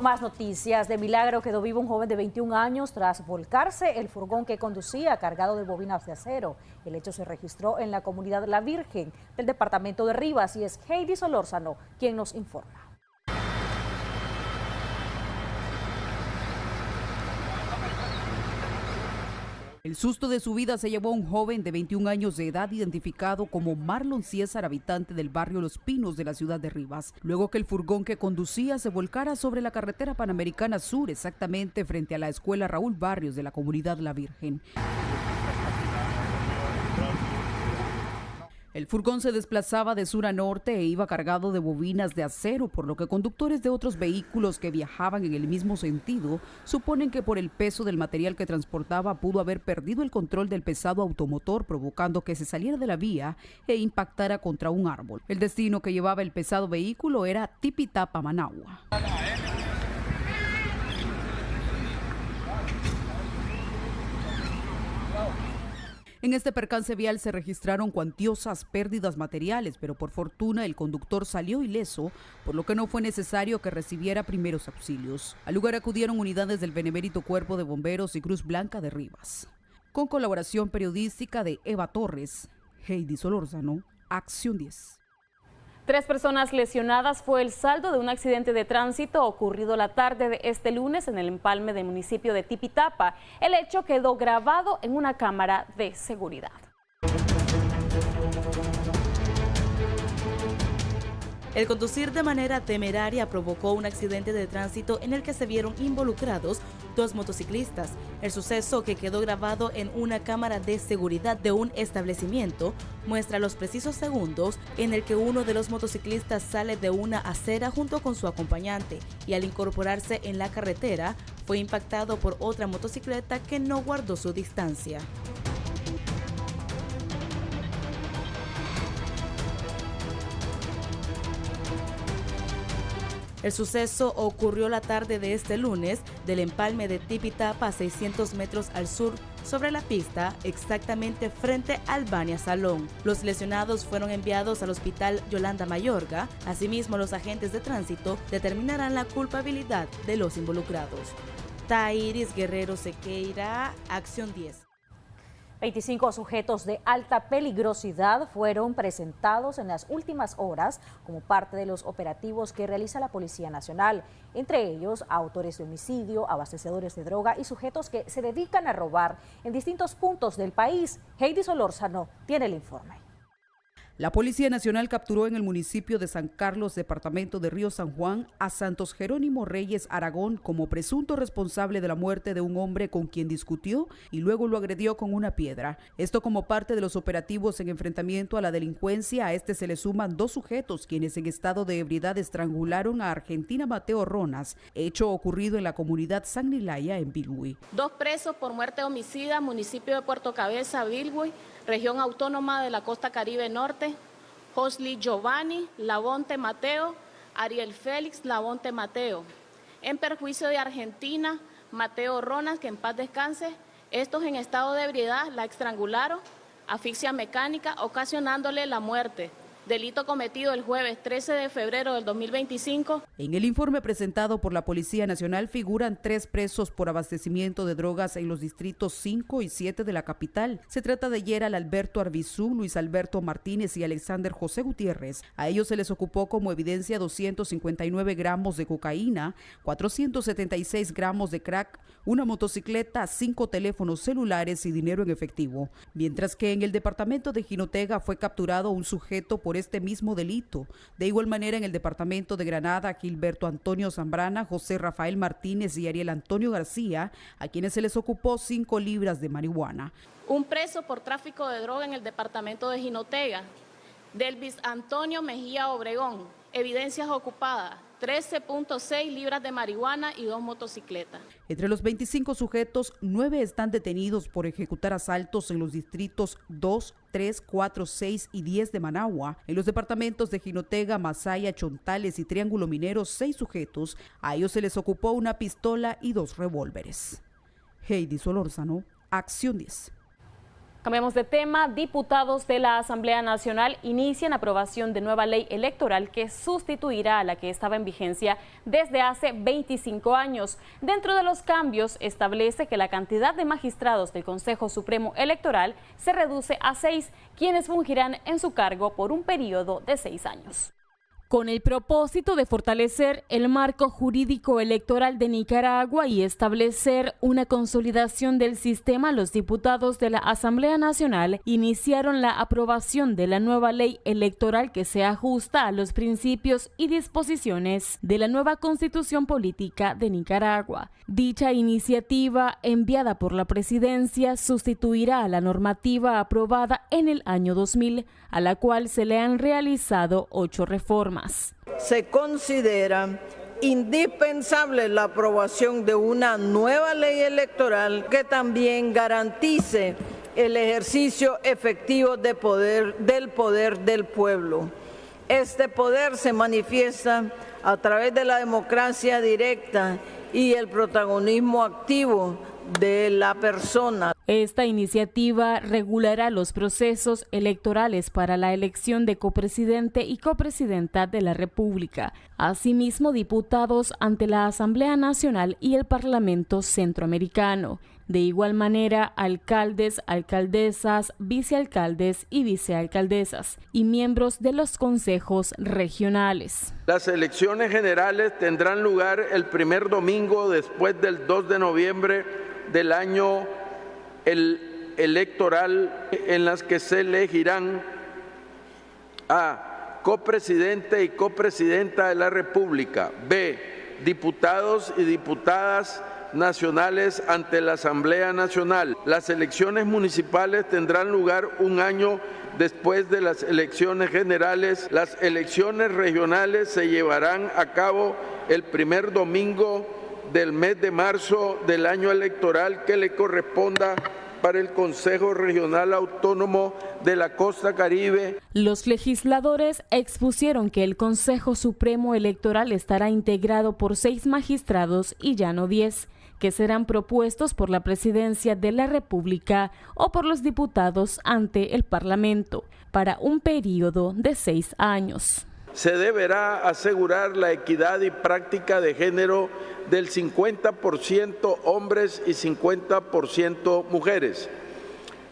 Más noticias. De milagro quedó vivo un joven de 21 años tras volcarse el furgón que conducía cargado de bobinas de acero. El hecho se registró en la comunidad La Virgen del departamento de Rivas y es Heidi Solórzano quien nos informa. El susto de su vida se llevó a un joven de 21 años de edad identificado como Marlon César, habitante del barrio Los Pinos de la ciudad de Rivas, luego que el furgón que conducía se volcara sobre la carretera Panamericana Sur, exactamente frente a la escuela Raúl Barrios de la comunidad La Virgen. El furgón se desplazaba de sur a norte e iba cargado de bobinas de acero, por lo que conductores de otros vehículos que viajaban en el mismo sentido suponen que por el peso del material que transportaba pudo haber perdido el control del pesado automotor, provocando que se saliera de la vía e impactara contra un árbol. El destino que llevaba el pesado vehículo era Tipitapa, Managua. En este percance vial se registraron cuantiosas pérdidas materiales, pero por fortuna el conductor salió ileso, por lo que no fue necesario que recibiera primeros auxilios. Al lugar acudieron unidades del Benemérito Cuerpo de Bomberos y Cruz Blanca de Rivas. Con colaboración periodística de Eva Torres, Heidi Solórzano, Acción 10. 3 personas lesionadas fue el saldo de un accidente de tránsito ocurrido la tarde de este lunes en el empalme del municipio de Tipitapa. El hecho quedó grabado en una cámara de seguridad. El conducir de manera temeraria provocó un accidente de tránsito en el que se vieron involucrados 2 motociclistas. El suceso, que quedó grabado en una cámara de seguridad de un establecimiento, muestra los precisos segundos en el que uno de los motociclistas sale de una acera junto con su acompañante y al incorporarse en la carretera fue impactado por otra motocicleta que no guardó su distancia. El suceso ocurrió la tarde de este lunes del empalme de Tipitapa a 600 metros al sur sobre la pista, exactamente frente al Bania Salón. Los lesionados fueron enviados al hospital Yolanda Mayorga. Asimismo, los agentes de tránsito determinarán la culpabilidad de los involucrados. Tairis Guerrero Sequeira, Acción 10. 25 sujetos de alta peligrosidad fueron presentados en las últimas horas como parte de los operativos que realiza la Policía Nacional, entre ellos autores de homicidio, abastecedores de droga y sujetos que se dedican a robar en distintos puntos del país. Heidi Solórzano tiene el informe. La Policía Nacional capturó en el municipio de San Carlos, departamento de Río San Juan, a Santos Jerónimo Reyes Aragón como presunto responsable de la muerte de un hombre con quien discutió y luego lo agredió con una piedra. Esto como parte de los operativos en enfrentamiento a la delincuencia. A este se le suman 2 sujetos quienes en estado de ebriedad estrangularon a Argentina Mateo Ronas, hecho ocurrido en la comunidad San Nilaya en Bilwi. 2 presos por muerte homicida, municipio de Puerto Cabeza, Bilwi, región autónoma de la Costa Caribe Norte. Josly Giovanni Labonte Mateo, Ariel Félix Labonte Mateo. En perjuicio de Argentina, Mateo Ronas, que en paz descanse. Estos en estado de ebriedad la estrangularon, asfixia mecánica, ocasionándole la muerte. Delito cometido el jueves 13 de febrero del 2025. En el informe presentado por la Policía Nacional figuran 3 presos por abastecimiento de drogas en los distritos 5 y 7 de la capital. Se trata de Yeral Alberto Arbizú, Luis Alberto Martínez y Alexander José Gutiérrez. A ellos se les ocupó como evidencia 259 gramos de cocaína, 476 gramos de crack, una motocicleta, 5 teléfonos celulares y dinero en efectivo. Mientras que en el departamento de Jinotega fue capturado un sujeto por este mismo delito. De igual manera, en el departamento de Granada, Gilberto Antonio Zambrana, José Rafael Martínez y Ariel Antonio García, a quienes se les ocupó 5 libras de marihuana. Un preso por tráfico de droga en el departamento de Jinotega. Delvis Antonio Mejía Obregón, evidencias ocupadas, 13.6 libras de marihuana y 2 motocicletas. Entre los 25 sujetos, 9 están detenidos por ejecutar asaltos en los distritos 2, 3, 4, 6 y 10 de Managua. En los departamentos de Jinotega, Masaya, Chontales y Triángulo Minero, 6 sujetos. A ellos se les ocupó una pistola y 2 revólveres. Heidi Solórzano, Acción 10. Cambiamos de tema. Diputados de la Asamblea Nacional inician aprobación de nueva ley electoral que sustituirá a la que estaba en vigencia desde hace 25 años. Dentro de los cambios, establece que la cantidad de magistrados del Consejo Supremo Electoral se reduce a 6, quienes fungirán en su cargo por un periodo de 6 años. Con el propósito de fortalecer el marco jurídico electoral de Nicaragua y establecer una consolidación del sistema, los diputados de la Asamblea Nacional iniciaron la aprobación de la nueva ley electoral que se ajusta a los principios y disposiciones de la nueva Constitución Política de Nicaragua. Dicha iniciativa, enviada por la Presidencia, sustituirá a la normativa aprobada en el año 2000, a la cual se le han realizado 8 reformas. Se considera indispensable la aprobación de una nueva ley electoral que también garantice el ejercicio efectivo del poder del pueblo. Este poder se manifiesta a través de la democracia directa y el protagonismo activo de la persona. Esta iniciativa regulará los procesos electorales para la elección de copresidente y copresidenta de la República. Asimismo, diputados ante la Asamblea Nacional y el Parlamento Centroamericano. De igual manera, alcaldes, alcaldesas, vicealcaldes y vicealcaldesas y miembros de los consejos regionales. Las elecciones generales tendrán lugar el primer domingo después del 2 de noviembre del año electoral, en las que se elegirán a copresidente y copresidenta de la República, b, diputados y diputadas nacionales ante la Asamblea Nacional. Las elecciones municipales tendrán lugar un año después de las elecciones generales. Las elecciones regionales se llevarán a cabo el primer domingo del mes de marzo del año electoral que le corresponda para el Consejo Regional Autónomo de la Costa Caribe. Los legisladores expusieron que el Consejo Supremo Electoral estará integrado por 6 magistrados y ya no 10, que serán propuestos por la Presidencia de la República o por los diputados ante el Parlamento para un periodo de 6 años. Se deberá asegurar la equidad y práctica de género del 50% hombres y 50% mujeres.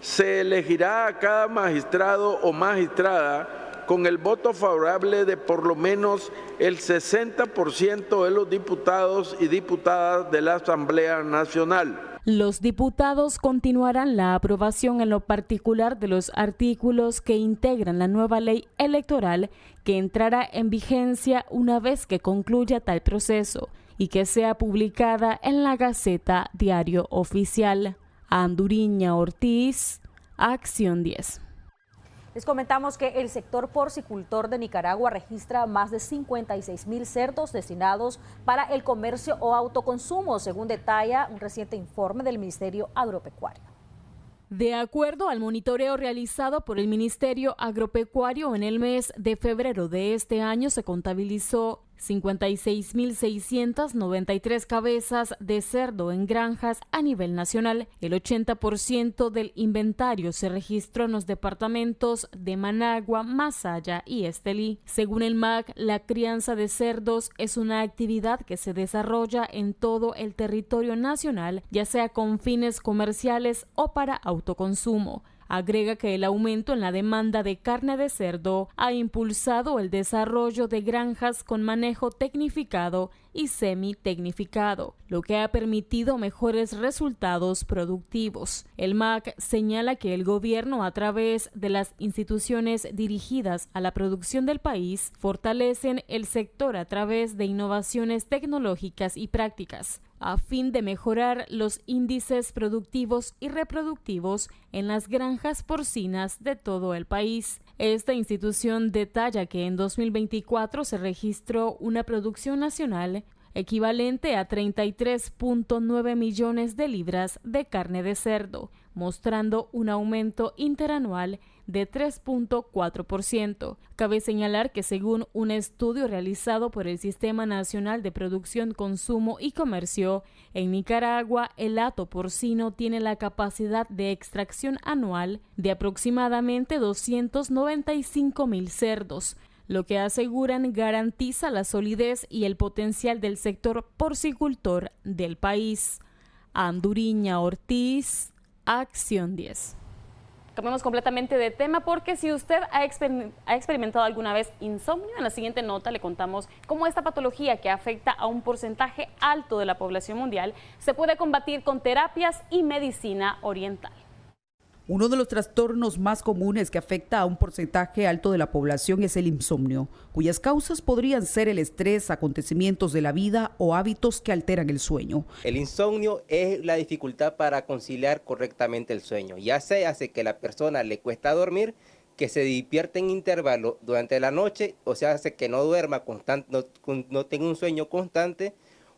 Se elegirá a cada magistrado o magistrada con el voto favorable de por lo menos el 60% de los diputados y diputadas de la Asamblea Nacional. Los diputados continuarán la aprobación en lo particular de los artículos que integran la nueva ley electoral, que entrará en vigencia una vez que concluya tal proceso y que sea publicada en la Gaceta Diario Oficial. Anduriña Ortiz, Acción 10. Les comentamos que el sector porcicultor de Nicaragua registra más de 56.000 cerdos destinados para el comercio o autoconsumo, según detalla un reciente informe del Ministerio Agropecuario. De acuerdo al monitoreo realizado por el Ministerio Agropecuario, en el mes de febrero de este año se contabilizó 56.693 cabezas de cerdo en granjas a nivel nacional. El 80% del inventario se registró en los departamentos de Managua, Masaya y Estelí. Según el MAC, la crianza de cerdos es una actividad que se desarrolla en todo el territorio nacional, ya sea con fines comerciales o para autoconsumo. Agrega que el aumento en la demanda de carne de cerdo ha impulsado el desarrollo de granjas con manejo tecnificado y semi-tecnificado, lo que ha permitido mejores resultados productivos. El MAC señala que el gobierno, a través de las instituciones dirigidas a la producción del país, fortalecen el sector a través de innovaciones tecnológicas y prácticas, a fin de mejorar los índices productivos y reproductivos en las granjas porcinas de todo el país. Esta institución detalla que en 2024 se registró una producción nacional equivalente a 33.9 millones de libras de carne de cerdo, mostrando un aumento interanual de 3.4%. Cabe señalar que según un estudio realizado por el Sistema Nacional de Producción, Consumo y Comercio, en Nicaragua el hato porcino tiene la capacidad de extracción anual de aproximadamente 295.000 cerdos, lo que aseguran garantiza la solidez y el potencial del sector porcicultor del país. Anduriña Ortiz, Acción 10. Cambiamos completamente de tema porque si usted ha experimentado alguna vez insomnio, en la siguiente nota le contamos cómo esta patología, que afecta a un porcentaje alto de la población mundial, se puede combatir con terapias y medicina oriental. Uno de los trastornos más comunes que afecta a un porcentaje alto de la población es el insomnio, cuyas causas podrían ser el estrés, acontecimientos de la vida o hábitos que alteran el sueño. El insomnio es la dificultad para conciliar correctamente el sueño. Ya se hace que a la persona le cuesta dormir, que se despierte en intervalos durante la noche, o sea, hace que no duerma no tenga un sueño constante,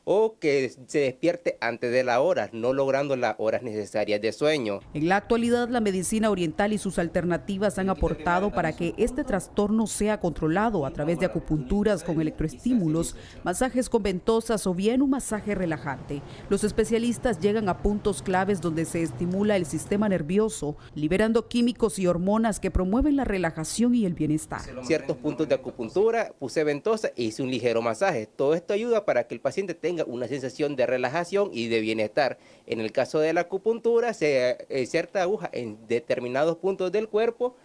o que se despierte antes de la hora, no logrando las horas necesarias de sueño. En la actualidad, la medicina oriental y sus alternativas han aportado para que este trastorno sea controlado a través de acupunturas con electroestímulos, masajes con ventosas o bien un masaje relajante. Los especialistas llegan a puntos claves donde se estimula el sistema nervioso, liberando químicos y hormonas que promueven la relajación y el bienestar. Ciertos puntos de acupuntura, puse ventosa e hice un ligero masaje. Todo esto ayuda para que el paciente tenga una sensación de relajación y de bienestar. En el caso de la acupuntura, se inserta aguja en determinados puntos del cuerpo,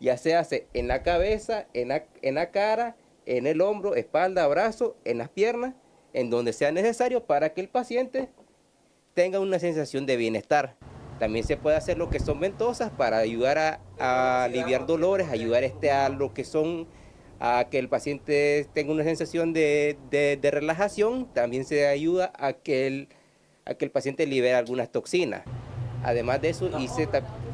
ya se hace en la cabeza, en la cara, en el hombro, espalda, brazo, en las piernas, en donde sea necesario para que el paciente tenga una sensación de bienestar. También se puede hacer lo que son ventosas para ayudar a aliviar dolores, ayudar a lo que son a que el paciente tenga una sensación de relajación. También se ayuda a que el paciente libere algunas toxinas. Además de eso,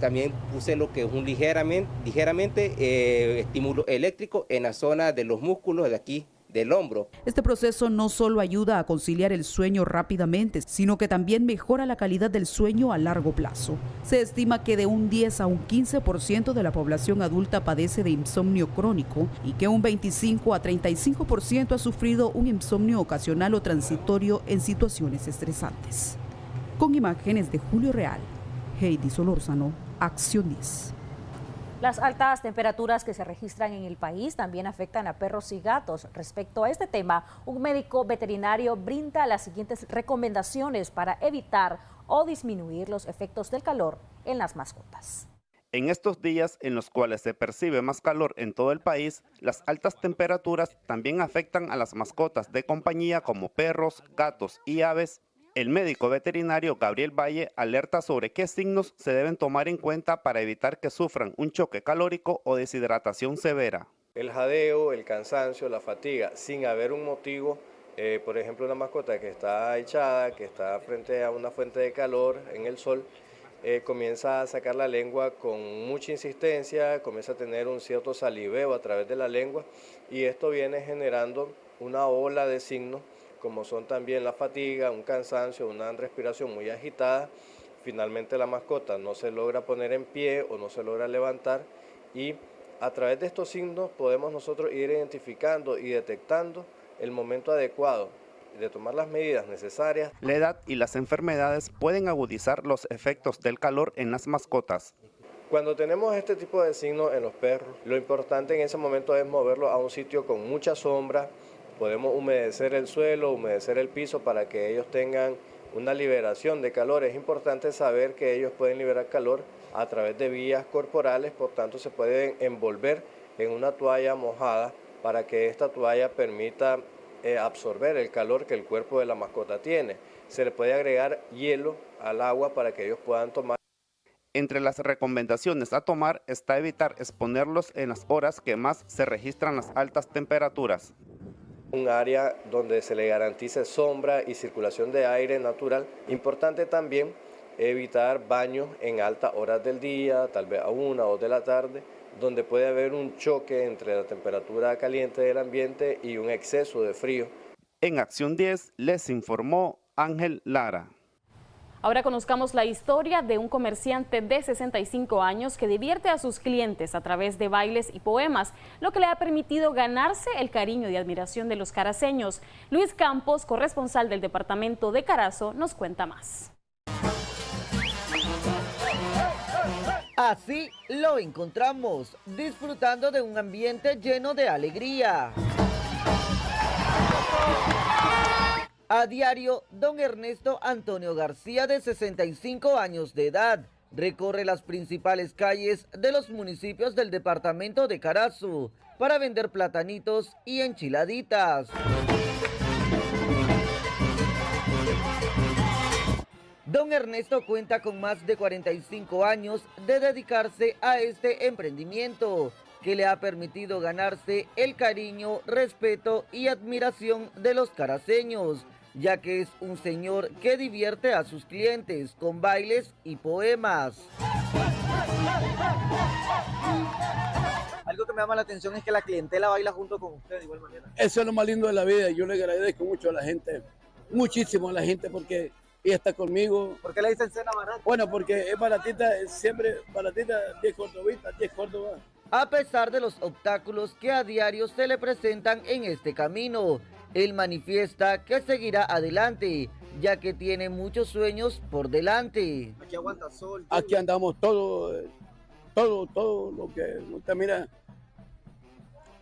también puse lo que es un ligeramente estímulo eléctrico en la zona de los músculos de aquí, del hombro. Este proceso no solo ayuda a conciliar el sueño rápidamente, sino que también mejora la calidad del sueño a largo plazo. Se estima que de un 10 a un 15% de la población adulta padece de insomnio crónico y que un 25 a 35% ha sufrido un insomnio ocasional o transitorio en situaciones estresantes. Con imágenes de Julio Real, Heidi Solórzano, Acción 10. Las altas temperaturas que se registran en el país también afectan a perros y gatos. Respecto a este tema, un médico veterinario brinda las siguientes recomendaciones para evitar o disminuir los efectos del calor en las mascotas. En estos días en los cuales se percibe más calor en todo el país, las altas temperaturas también afectan a las mascotas de compañía como perros, gatos y aves. El médico veterinario Gabriel Valle alerta sobre qué signos se deben tomar en cuenta para evitar que sufran un choque calórico o deshidratación severa. El jadeo, el cansancio, la fatiga, sin haber un motivo, por ejemplo una mascota que está echada, que está frente a una fuente de calor en el sol, comienza a sacar la lengua con mucha insistencia, comienza a tener un cierto saliveo a través de la lengua y esto viene generando una ola de signos como son también la fatiga, un cansancio, una respiración muy agitada. Finalmente la mascota no se logra poner en pie o no se logra levantar y a través de estos signos podemos nosotros ir identificando y detectando el momento adecuado de tomar las medidas necesarias. La edad y las enfermedades pueden agudizar los efectos del calor en las mascotas. Cuando tenemos este tipo de signos en los perros, lo importante en ese momento es moverlos a un sitio con mucha sombra. Podemos humedecer el suelo, humedecer el piso para que ellos tengan una liberación de calor. Es importante saber que ellos pueden liberar calor a través de vías corporales, por tanto se pueden envolver en una toalla mojada para que esta toalla permita absorber el calor que el cuerpo de la mascota tiene. Se le puede agregar hielo al agua para que ellos puedan tomar. Entre las recomendaciones a tomar está evitar exponerlos en las horas que más se registran las altas temperaturas. Un área donde se le garantice sombra y circulación de aire natural. Importante también evitar baños en altas horas del día, tal vez a 1 o 2 de la tarde, donde puede haber un choque entre la temperatura caliente del ambiente y un exceso de frío. En Acción 10 les informó Ángel Lara. Ahora conozcamos la historia de un comerciante de 65 años que divierte a sus clientes a través de bailes y poemas, lo que le ha permitido ganarse el cariño y admiración de los caraceños. Luis Campos, corresponsal del departamento de Carazo, nos cuenta más. Así lo encontramos, disfrutando de un ambiente lleno de alegría. A diario, don Ernesto Antonio García, de 65 años de edad, recorre las principales calles de los municipios del departamento de Carazo para vender platanitos y enchiladitas. Don Ernesto cuenta con más de 45 años de dedicarse a este emprendimiento, que le ha permitido ganarse el cariño, respeto y admiración de los caraceños, ya que es un señor que divierte a sus clientes con bailes y poemas. Algo que me llama la atención es que la clientela baila junto con usted de igual manera. Eso es lo más lindo de la vida. Yo le agradezco mucho a la gente, muchísimo a la gente, porque ella está conmigo. ¿Por qué le dicen cena barata? Bueno, porque es baratita, es siempre baratita, 10 cordobitas, 10 córdobas. A pesar de los obstáculos que a diario se le presentan en este camino, él manifiesta que seguirá adelante, ya que tiene muchos sueños por delante. Aquí aguanta sol. Aquí andamos todo lo que usted mira,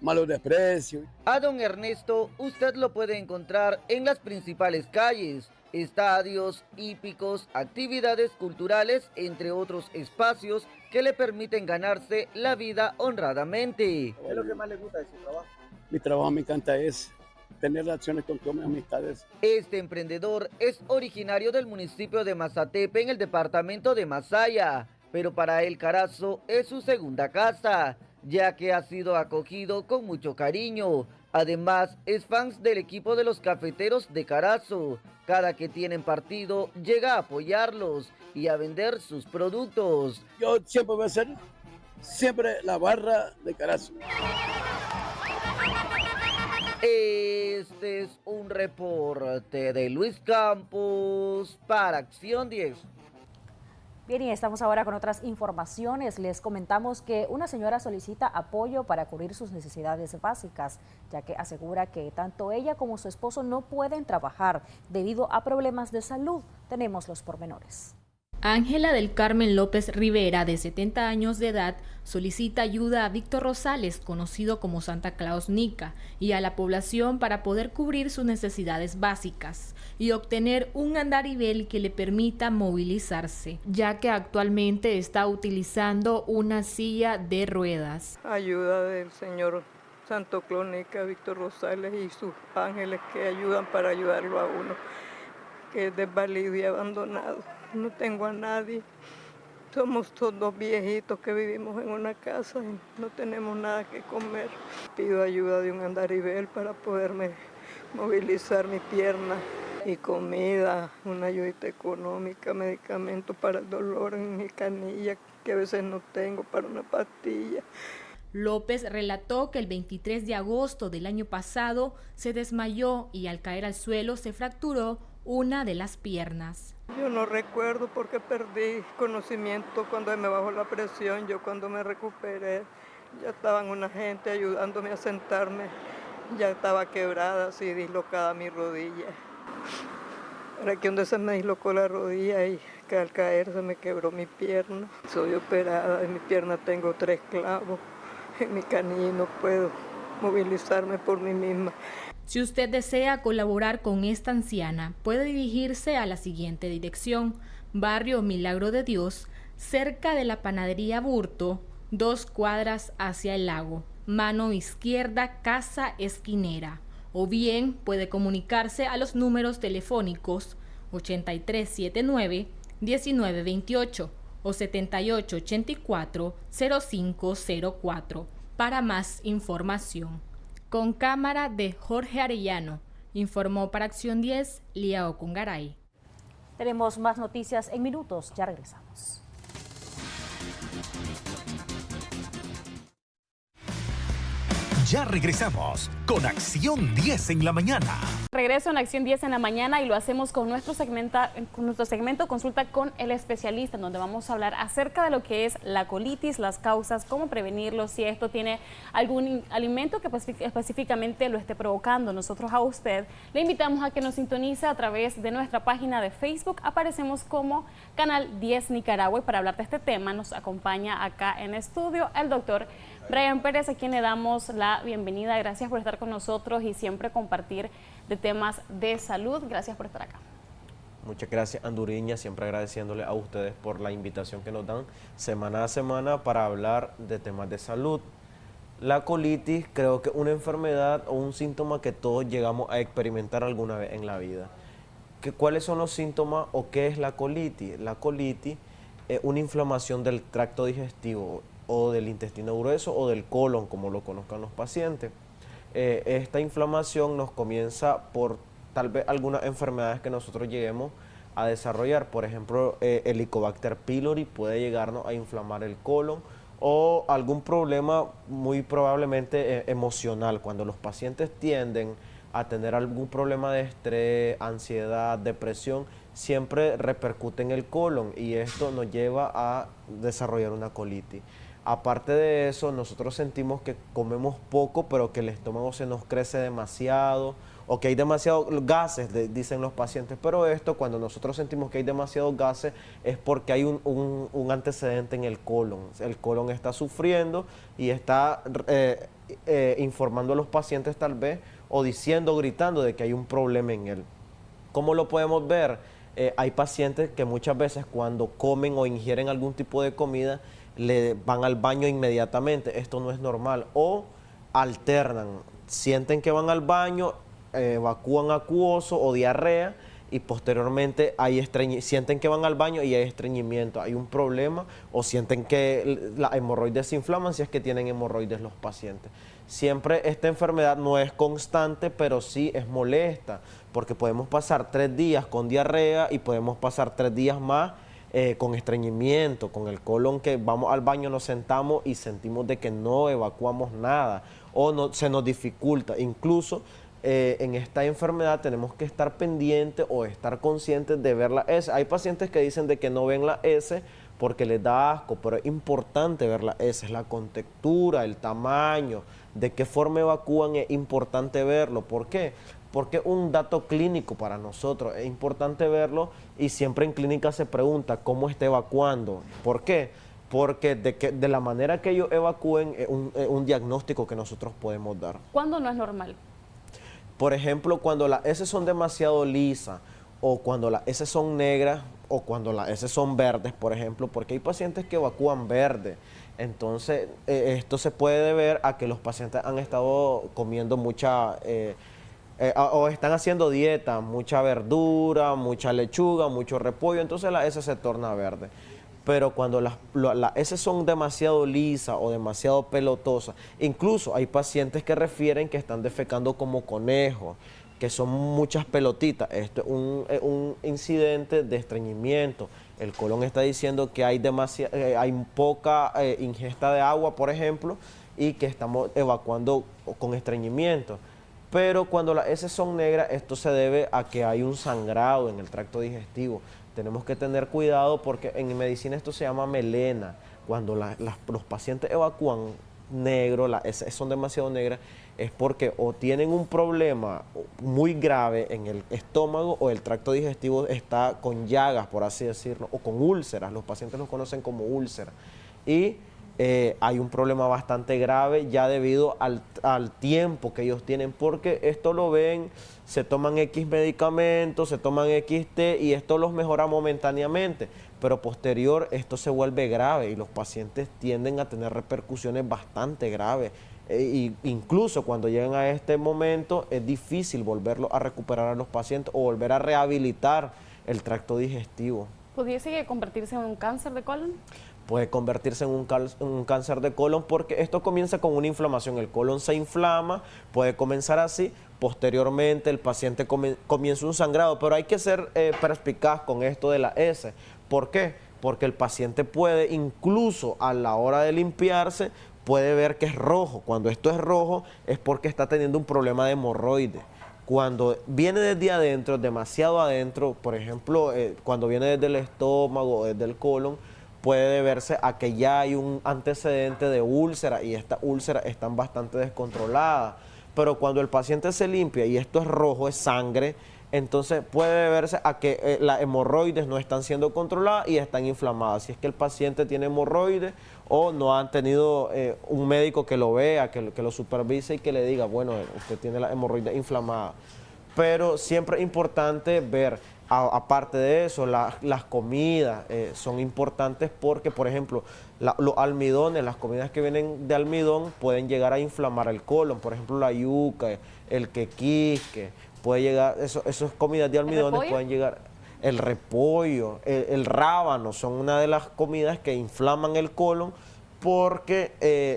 malos desprecios. A don Ernesto usted lo puede encontrar en las principales calles, estadios hípicos, actividades culturales, entre otros espacios que le permiten ganarse la vida honradamente. ¿Qué es lo que más le gusta de su trabajo? Mi trabajo me encanta es tener relaciones con todas mis amistades. Este emprendedor es originario del municipio de Mazatepe, en el departamento de Masaya, pero para él Carazo es su segunda casa, ya que ha sido acogido con mucho cariño. Además, es fan del equipo de los cafeteros de Carazo. Cada que tienen partido, llega a apoyarlos y a vender sus productos. Yo siempre voy a ser la barra de Carazo. Este es un reporte de Luis Campos para Acción 10. Bien, y estamos ahora con otras informaciones. Les comentamos que una señora solicita apoyo para cubrir sus necesidades básicas, ya que asegura que tanto ella como su esposo no pueden trabajar debido a problemas de salud. Tenemos los pormenores. Ángela del Carmen López Rivera, de 70 años de edad, solicita ayuda a Víctor Rosales, conocido como Santa Claus Nica, y a la población para poder cubrir sus necesidades básicas y obtener un andarivel que le permita movilizarse, ya que actualmente está utilizando una silla de ruedas. Ayuda del señor Santo Claus Nica, Víctor Rosales y sus ángeles que ayudan para ayudarlo a uno, que es desvalido y abandonado. No tengo a nadie, somos todos viejitos que vivimos en una casa y no tenemos nada que comer. Pido ayuda de un andarivel para poderme movilizar mi pierna y comida, una ayuda económica, medicamentos para el dolor en mi canilla que a veces no tengo, para una pastilla. López relató que el 23 de agosto del año pasado se desmayó y al caer al suelo se fracturó una de las piernas. Yo no recuerdo porque perdí conocimiento cuando me bajó la presión. Yo cuando me recuperé ya estaban una gente ayudándome a sentarme. Ya estaba quebrada, así dislocada mi rodilla. Para que donde se me dislocó la rodilla y que al caer se me quebró mi pierna. Soy operada, en mi pierna tengo 3 clavos. En mi canilla no puedo movilizarme por mí misma. Si usted desea colaborar con esta anciana, puede dirigirse a la siguiente dirección: Barrio Milagro de Dios, cerca de la Panadería Burto, 2 cuadras hacia el lago, mano izquierda, Casa Esquinera. O bien puede comunicarse a los números telefónicos 8379-1928 o 7884-0504 para más información. Con cámara de Jorge Arellano, informó para Acción 10, Lía Ocungaray. Tenemos más noticias en minutos, ya regresamos. Ya regresamos con Acción 10 en la mañana. Regreso en Acción 10 en la mañana y lo hacemos con nuestro segmento Consulta con el especialista, en donde vamos a hablar acerca de lo que es la colitis, las causas, cómo prevenirlo, si esto tiene algún alimento que específicamente lo esté provocando. Nosotros a usted le invitamos a que nos sintonice a través de nuestra página de Facebook. Aparecemos como Canal 10 Nicaragua y para hablar de este tema nos acompaña acá en estudio el doctor Brian Pérez, a quien le damos la bienvenida. Gracias por estar con nosotros y siempre compartir de temas de salud. Gracias por estar acá. Muchas gracias, Anduriña, siempre agradeciéndole a ustedes por la invitación que nos dan semana a semana para hablar de temas de salud. La colitis creo que es una enfermedad o un síntoma que todos llegamos a experimentar alguna vez en la vida. ¿Cuáles son los síntomas o qué es la colitis? La colitis es una inflamación del tracto digestivo o del intestino grueso o del colon, como lo conozcan los pacientes. Esta inflamación nos comienza por tal vez algunas enfermedades que nosotros lleguemos a desarrollar. Por ejemplo, Helicobacter pylori puede llegarnos a inflamar el colon o algún problema muy probablemente emocional. Cuando los pacientes tienden a tener algún problema de estrés, ansiedad, depresión, siempre repercute en el colon y esto nos lleva a desarrollar una colitis. Aparte de eso, nosotros sentimos que comemos poco, pero que el estómago se nos crece demasiado o que hay demasiados gases, dicen los pacientes. Pero esto, cuando nosotros sentimos que hay demasiados gases, es porque hay un antecedente en el colon. El colon está sufriendo y está informando a los pacientes tal vez o diciendo, gritando de que hay un problema en él. ¿Cómo lo podemos ver? Hay pacientes que muchas veces cuando comen o ingieren algún tipo de comida, le van al baño inmediatamente. Esto no es normal. O alternan, sienten que van al baño, evacúan acuoso o diarrea y posteriormente sienten que van al baño y hay estreñimiento, hay un problema o sienten que las hemorroides se inflaman si es que tienen hemorroides los pacientes. Siempre esta enfermedad no es constante, pero sí es molesta porque podemos pasar 3 días con diarrea y podemos pasar 3 días más con estreñimiento, con el colon que vamos al baño, nos sentamos y sentimos de que no evacuamos nada o no, se nos dificulta. Incluso en esta enfermedad tenemos que estar pendientes o estar conscientes de ver la S. Hay pacientes que dicen de que no ven la S porque les da asco, pero es importante ver la S, es la contextura, el tamaño, de qué forma evacúan, es importante verlo. ¿Por qué? Porque es un dato clínico para nosotros, es importante verlo y siempre en clínica se pregunta cómo está evacuando. ¿Por qué? Porque de la manera que ellos evacúen es un diagnóstico que nosotros podemos dar. ¿Cuándo no es normal? Por ejemplo, cuando las heces son demasiado lisas o cuando las heces son negras o cuando las heces son verdes, por ejemplo, porque hay pacientes que evacúan verde. Entonces, esto se puede deber a que los pacientes han estado comiendo mucha... o están haciendo dieta, mucha verdura, mucha lechuga, mucho repollo, entonces la heces se torna verde. Pero cuando las heces son demasiado lisas o demasiado pelotosas, incluso hay pacientes que refieren que están defecando como conejos, que son muchas pelotitas. Esto es un incidente de estreñimiento. El colon está diciendo que hay poca ingesta de agua, por ejemplo, y que estamos evacuando con estreñimiento. Pero cuando las heces son negras, esto se debe a que hay un sangrado en el tracto digestivo. Tenemos que tener cuidado porque en medicina esto se llama melena. Cuando los pacientes evacúan negro, las heces son demasiado negras, es porque o tienen un problema muy grave en el estómago o el tracto digestivo está con llagas, por así decirlo, o con úlceras. Los pacientes los conocen como úlceras. Y hay un problema bastante grave ya debido al tiempo que ellos tienen, porque esto lo ven, se toman X medicamentos, se toman X té y esto los mejora momentáneamente, pero posterior esto se vuelve grave y los pacientes tienden a tener repercusiones bastante graves. Incluso cuando llegan a este momento es difícil volverlo a recuperar a los pacientes o volver a rehabilitar el tracto digestivo. ¿Pudiese convertirse en un cáncer de colon? Puede convertirse en un cáncer de colon porque esto comienza con una inflamación. El colon se inflama, puede comenzar así, posteriormente el paciente comienza un sangrado, pero hay que ser perspicaz con esto de la S. ¿Por qué? Porque el paciente puede, incluso a la hora de limpiarse, puede ver que es rojo. Cuando esto es rojo es porque está teniendo un problema de hemorroides. Cuando viene desde adentro, demasiado adentro, por ejemplo, cuando viene desde el estómago o desde el colon, puede deberse a que ya hay un antecedente de úlcera y estas úlceras están bastante descontroladas. Pero cuando el paciente se limpia y esto es rojo, es sangre, entonces puede deberse a que las hemorroides no están siendo controladas y están inflamadas. Si es que el paciente tiene hemorroides o no han tenido un médico que lo vea, que lo supervise y que le diga, bueno, usted tiene la hemorroides inflamada. Pero siempre es importante ver, aparte de eso, las comidas son importantes porque, por ejemplo, los almidones, las comidas que vienen de almidón pueden llegar a inflamar el colon. Por ejemplo, la yuca, el quequisque, puede llegar, esas comidas de almidones pueden llegar, el repollo, el rábano, son una de las comidas que inflaman el colon porque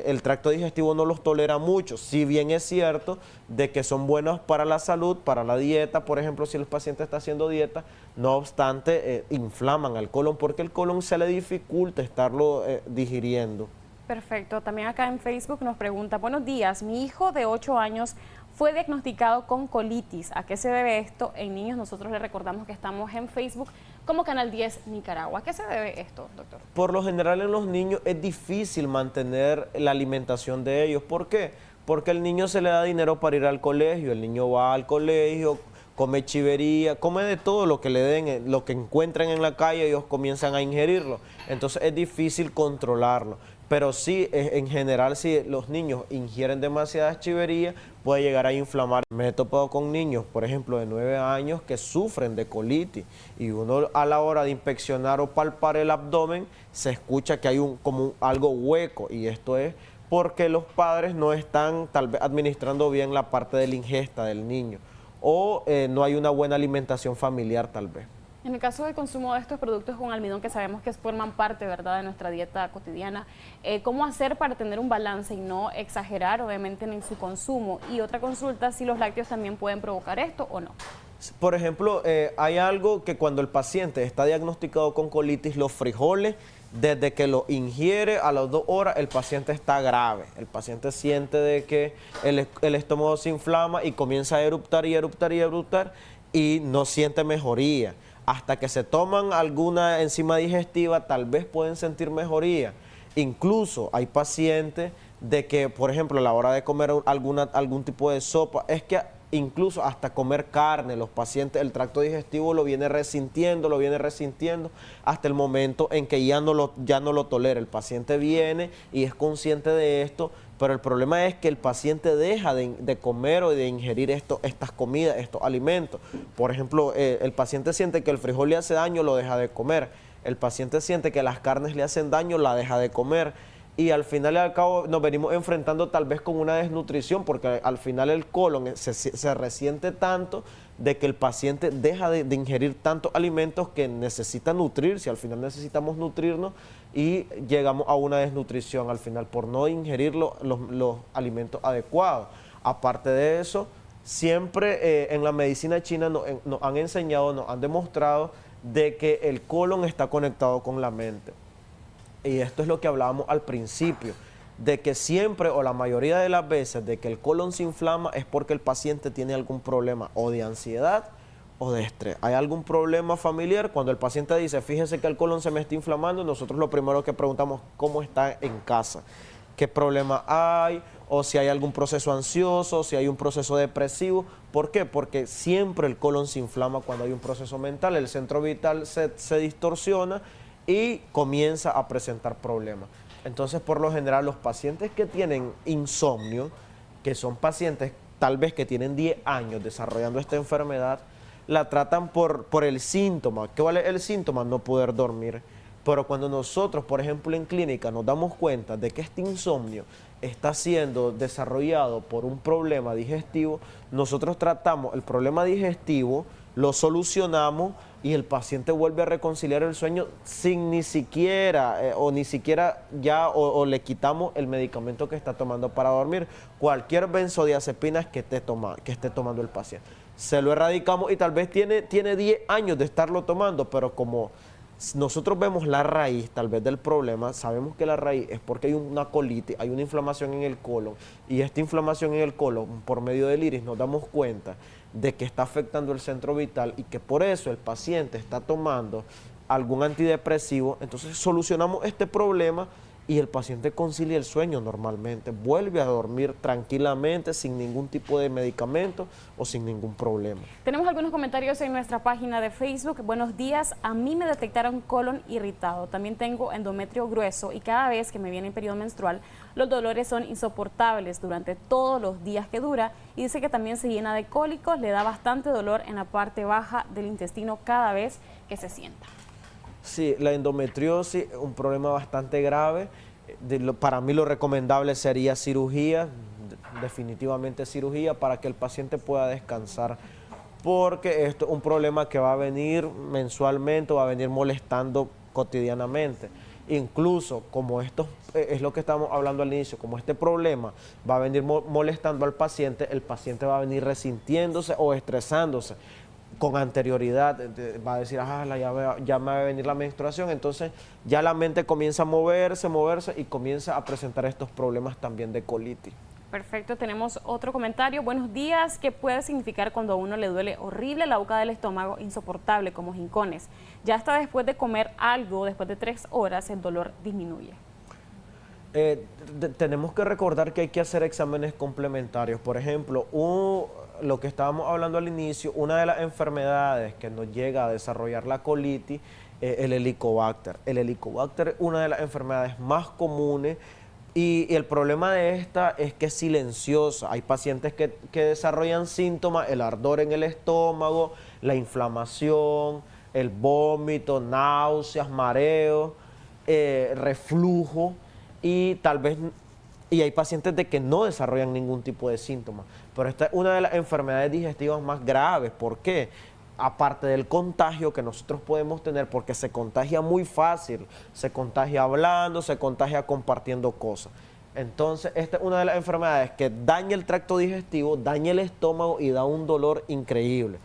el tracto digestivo no los tolera mucho. Si bien es cierto de que son buenos para la salud, para la dieta, por ejemplo, si el paciente está haciendo dieta, no obstante, inflaman al colon porque el colon se le dificulta estarlo digiriendo. Perfecto. También acá en Facebook nos pregunta, buenos días, mi hijo de 8 años fue diagnosticado con colitis. ¿A qué se debe esto? En niños nosotros le recordamos que estamos en Facebook como Canal 10 Nicaragua. ¿A qué se debe esto, doctor? Por lo general en los niños es difícil mantener la alimentación de ellos. ¿Por qué? Porque el niño se le da dinero para ir al colegio, el niño va al colegio, come chivería, come de todo lo que le den, lo que encuentren en la calle, ellos comienzan a ingerirlo. Entonces es difícil controlarlo. Pero sí, en general, si los niños ingieren demasiadas chiverías, puede llegar a inflamar. Me he topado con niños, por ejemplo, de 9 años que sufren de colitis y uno a la hora de inspeccionar o palpar el abdomen se escucha que hay como algo hueco y esto es porque los padres no están tal vez administrando bien la parte de la ingesta del niño o no hay una buena alimentación familiar tal vez. En el caso del consumo de estos productos con almidón que sabemos que forman parte, ¿verdad?, de nuestra dieta cotidiana, ¿cómo hacer para tener un balance y no exagerar obviamente en su consumo? Y otra consulta, si los lácteos también pueden provocar esto o no. Por ejemplo, hay algo que cuando el paciente está diagnosticado con colitis, los frijoles, desde que lo ingiere a las 2 horas, el paciente está grave. El paciente siente de que el estómago se inflama y comienza a eruptar y eruptar y eruptar y no siente mejoría. Hasta que se toman alguna enzima digestiva, tal vez pueden sentir mejoría. Incluso hay pacientes de que, por ejemplo, a la hora de comer algún tipo de sopa, es que incluso hasta comer carne, los pacientes, el tracto digestivo lo viene resintiendo, hasta el momento en que ya no lo tolera. El paciente viene y es consciente de esto, pero el problema es que el paciente deja de comer o de ingerir estas comidas, estos alimentos. Por ejemplo, el paciente siente que el frijol le hace daño, lo deja de comer. El paciente siente que las carnes le hacen daño, la deja de comer. Y al final y al cabo nos venimos enfrentando tal vez con una desnutrición, porque al final el colon se resiente tanto de que el paciente deja de ingerir tantos alimentos que necesita nutrirse. Al final necesitamos nutrirnos y llegamos a una desnutrición al final por no ingerir los alimentos adecuados. Aparte de eso, siempre en la medicina china nos han enseñado, nos han demostrado de que el colon está conectado con la mente. Y esto es lo que hablábamos al principio, de que siempre o la mayoría de las veces de que el colon se inflama es porque el paciente tiene algún problema o de ansiedad o de estrés. Hay algún problema familiar, cuando el paciente dice, fíjese que el colon se me está inflamando, nosotros lo primero que preguntamos, ¿cómo está en casa? ¿Qué problema hay? O si hay algún proceso ansioso, si hay un proceso depresivo. ¿Por qué? Porque siempre el colon se inflama cuando hay un proceso mental, el centro vital se distorsiona y comienza a presentar problemas. Entonces, por lo general, los pacientes que tienen insomnio, que son pacientes tal vez que tienen 10 años desarrollando esta enfermedad, la tratan por el síntoma. ¿Cuál es el síntoma? No poder dormir. Pero cuando nosotros, por ejemplo, en clínica nos damos cuenta de que este insomnio está siendo desarrollado por un problema digestivo, nosotros tratamos el problema digestivo, lo solucionamos y el paciente vuelve a reconciliar el sueño sin ni siquiera o le quitamos el medicamento que está tomando para dormir. Cualquier benzodiazepina que esté tomando el paciente. Se lo erradicamos y tal vez tiene 10 años de estarlo tomando, pero como nosotros vemos la raíz tal vez del problema, sabemos que la raíz es porque hay una colitis, hay una inflamación en el colon y esta inflamación en el colon por medio del iris nos damos cuenta de que está afectando el centro vital y que por eso el paciente está tomando algún antidepresivo, entonces solucionamos este problema y el paciente concilia el sueño normalmente, vuelve a dormir tranquilamente sin ningún tipo de medicamento o sin ningún problema. Tenemos algunos comentarios en nuestra página de Facebook. Buenos días, a mí me detectaron colon irritado, también tengo endometrio grueso y cada vez que me viene el periodo menstrual los dolores son insoportables durante todos los días que dura y dice que también se llena de cólicos, le da bastante dolor en la parte baja del intestino cada vez que se sienta. Sí, la endometriosis es un problema bastante grave. Para mí lo recomendable sería cirugía, definitivamente cirugía, para que el paciente pueda descansar, porque esto es un problema que va a venir mensualmente, va a venir molestando cotidianamente. Incluso, como esto es lo que estamos hablando al inicio, como este problema va a venir molestando al paciente, el paciente va a venir resintiéndose o estresándose con anterioridad, va a decir, ya me va a venir la menstruación, entonces ya la mente comienza a moverse y comienza a presentar estos problemas también de colitis. Perfecto, tenemos otro comentario. Buenos días, ¿qué puede significar cuando a uno le duele horrible la boca del estómago, insoportable, como jincones? Ya hasta después de comer algo, después de 3 horas, el dolor disminuye. Tenemos que recordar que hay que hacer exámenes complementarios. Por ejemplo, lo que estábamos hablando al inicio, una de las enfermedades que nos llega a desarrollar la colitis es el Helicobacter. El Helicobacter es una de las enfermedades más comunes y el problema de esta es que es silenciosa. Hay pacientes que desarrollan síntomas, el ardor en el estómago, la inflamación, el vómito, náuseas, mareos, reflujo y tal vez... Y hay pacientes de que no desarrollan ningún tipo de síntomas. Pero esta es una de las enfermedades digestivas más graves. ¿Por qué? Aparte del contagio que nosotros podemos tener, porque se contagia muy fácil, se contagia hablando, se contagia compartiendo cosas. Entonces, esta es una de las enfermedades que daña el tracto digestivo, daña el estómago y da un dolor increíble.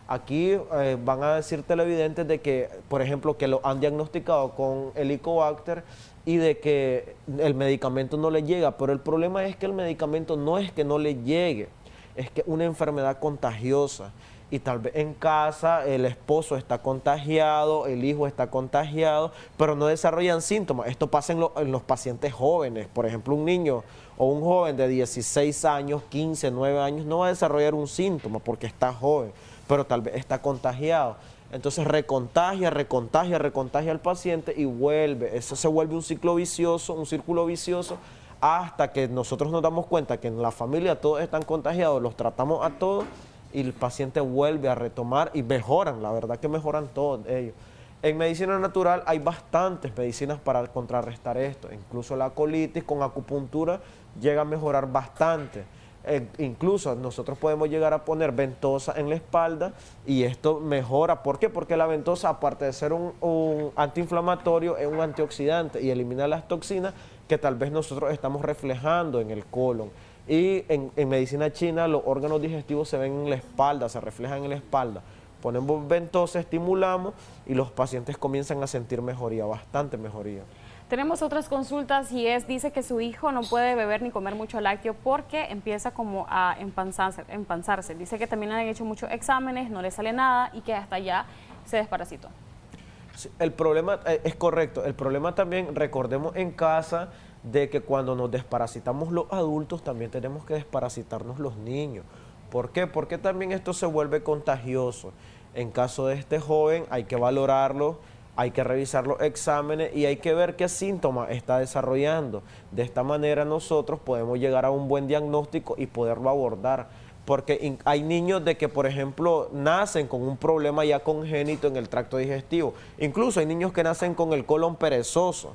Aquí van a decir televidentes de que, por ejemplo, que lo han diagnosticado con Helicobacter y de que el medicamento no le llega, pero el problema es que el medicamento no es que no le llegue, es que es una enfermedad contagiosa y tal vez en casa el esposo está contagiado, el hijo está contagiado, pero no desarrollan síntomas. Esto pasa en los pacientes jóvenes, por ejemplo, un niño o un joven de 16 años, 15, 9 años no va a desarrollar un síntoma porque está joven, pero tal vez está contagiado. Entonces recontagia al paciente y vuelve. Eso se vuelve un ciclo vicioso, un círculo vicioso, hasta que nosotros nos damos cuenta que en la familia todos están contagiados, los tratamos a todos y el paciente vuelve a retomar y mejoran, la verdad que mejoran todos ellos. En medicina natural hay bastantes medicinas para contrarrestar esto, incluso la colitis con acupuntura llega a mejorar bastante. Incluso nosotros podemos llegar a poner ventosa en la espalda y esto mejora. ¿Por qué? Porque la ventosa, aparte de ser un antiinflamatorio, es un antioxidante y elimina las toxinas que tal vez nosotros estamos reflejando en el colon. Y en medicina china los órganos digestivos se ven en la espalda, se reflejan en la espalda. Ponemos ventosa, estimulamos y los pacientes comienzan a sentir mejoría, bastante mejoría. Tenemos otras consultas y dice que su hijo no puede beber ni comer mucho lácteo porque empieza como a empanzarse. Dice que también le han hecho muchos exámenes, no le sale nada y que hasta ya se desparasitó. Sí, el problema es correcto. El problema también, recordemos en casa, de que cuando nos desparasitamos los adultos también tenemos que desparasitarnos los niños. ¿Por qué? Porque también esto se vuelve contagioso. En caso de este joven hay que valorarlo, hay que revisar los exámenes y hay que ver qué síntomas está desarrollando. De esta manera nosotros podemos llegar a un buen diagnóstico y poderlo abordar. Porque hay niños de que, por ejemplo, nacen con un problema ya congénito en el tracto digestivo. Incluso hay niños que nacen con el colon perezoso.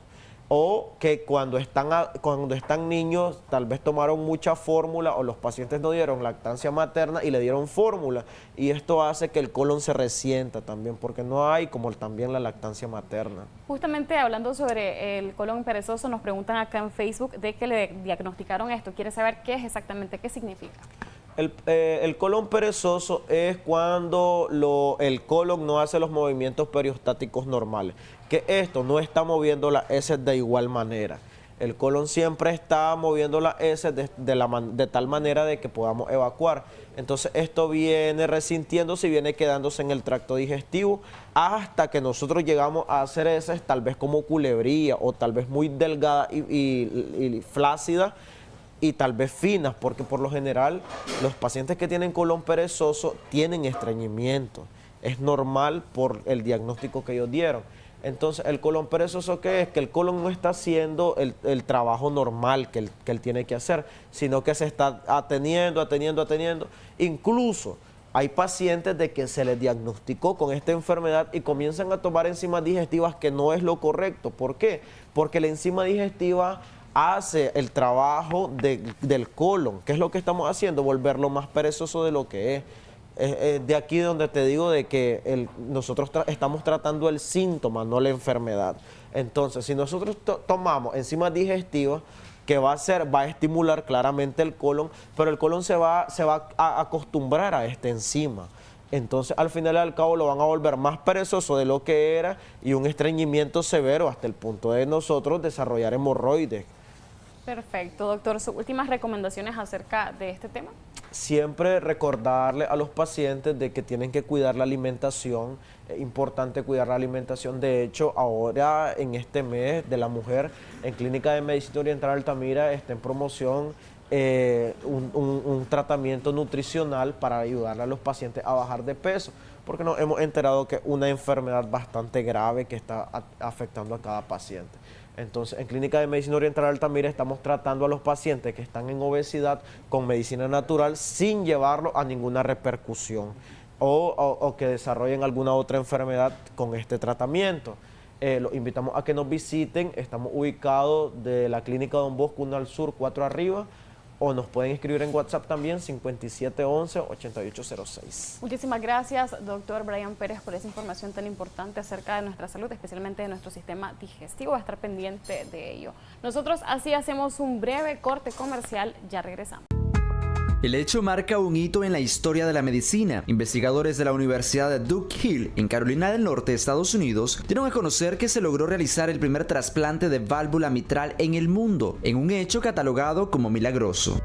O que cuando están niños tal vez tomaron mucha fórmula o los pacientes no dieron lactancia materna y le dieron fórmula. Y esto hace que el colon se resienta también porque no hay como también la lactancia materna. Justamente hablando sobre el colon perezoso, nos preguntan acá en Facebook de que le diagnosticaron esto. Quiere saber qué es exactamente, qué significa. El colon perezoso es cuando el colon no hace los movimientos periostáticos normales, que esto no está moviendo las heces de igual manera. El colon siempre está moviendo las heces de tal manera de que podamos evacuar. Entonces esto viene resintiéndose y viene quedándose en el tracto digestivo hasta que nosotros llegamos a hacer heces tal vez como culebría o tal vez muy delgada y flácida y tal vez finas, porque por lo general los pacientes que tienen colon perezoso tienen estreñimiento. Es normal por el diagnóstico que ellos dieron. Entonces, el colon perezoso, ¿qué es? Que el colon no está haciendo el trabajo normal que él tiene que hacer, sino que se está ateniendo. Incluso hay pacientes de que se les diagnosticó con esta enfermedad y comienzan a tomar enzimas digestivas que no es lo correcto. ¿Por qué? Porque la enzima digestiva hace el trabajo del colon. ¿Qué es lo que estamos haciendo? Volverlo más perezoso de lo que es. De aquí donde te digo de que nosotros estamos tratando el síntoma, no la enfermedad. Entonces, si nosotros tomamos enzimas digestivas, que va a estimular claramente el colon, pero el colon se va a acostumbrar a esta enzima. Entonces, al final y al cabo, lo van a volver más perezoso de lo que era y un estreñimiento severo hasta el punto de nosotros desarrollar hemorroides. Perfecto, doctor. ¿Sus últimas recomendaciones acerca de este tema? Siempre recordarle a los pacientes de que tienen que cuidar la alimentación. Es importante cuidar la alimentación. De hecho, ahora en este mes de la mujer, en Clínica de Medicina Oriental Altamira está en promoción un tratamiento nutricional para ayudarle a los pacientes a bajar de peso, porque nos hemos enterado que es una enfermedad bastante grave que está afectando a cada paciente. Entonces, en Clínica de Medicina Oriental Altamira estamos tratando a los pacientes que están en obesidad con medicina natural sin llevarlo a ninguna repercusión o que desarrollen alguna otra enfermedad con este tratamiento. Los invitamos a que nos visiten. Estamos ubicados de la Clínica Don Bosco 1 al Sur, 4 arriba, o nos pueden escribir en WhatsApp también, 5711-8806. Muchísimas gracias, doctor Brian Pérez, por esa información tan importante acerca de nuestra salud, especialmente de nuestro sistema digestivo. Va a estar pendiente de ello. Nosotros así hacemos un breve corte comercial, ya regresamos. El hecho marca un hito en la historia de la medicina. Investigadores de la Universidad de Duke Hill, en Carolina del Norte, Estados Unidos, dieron a conocer que se logró realizar el primer trasplante de válvula mitral en el mundo, en un hecho catalogado como milagroso.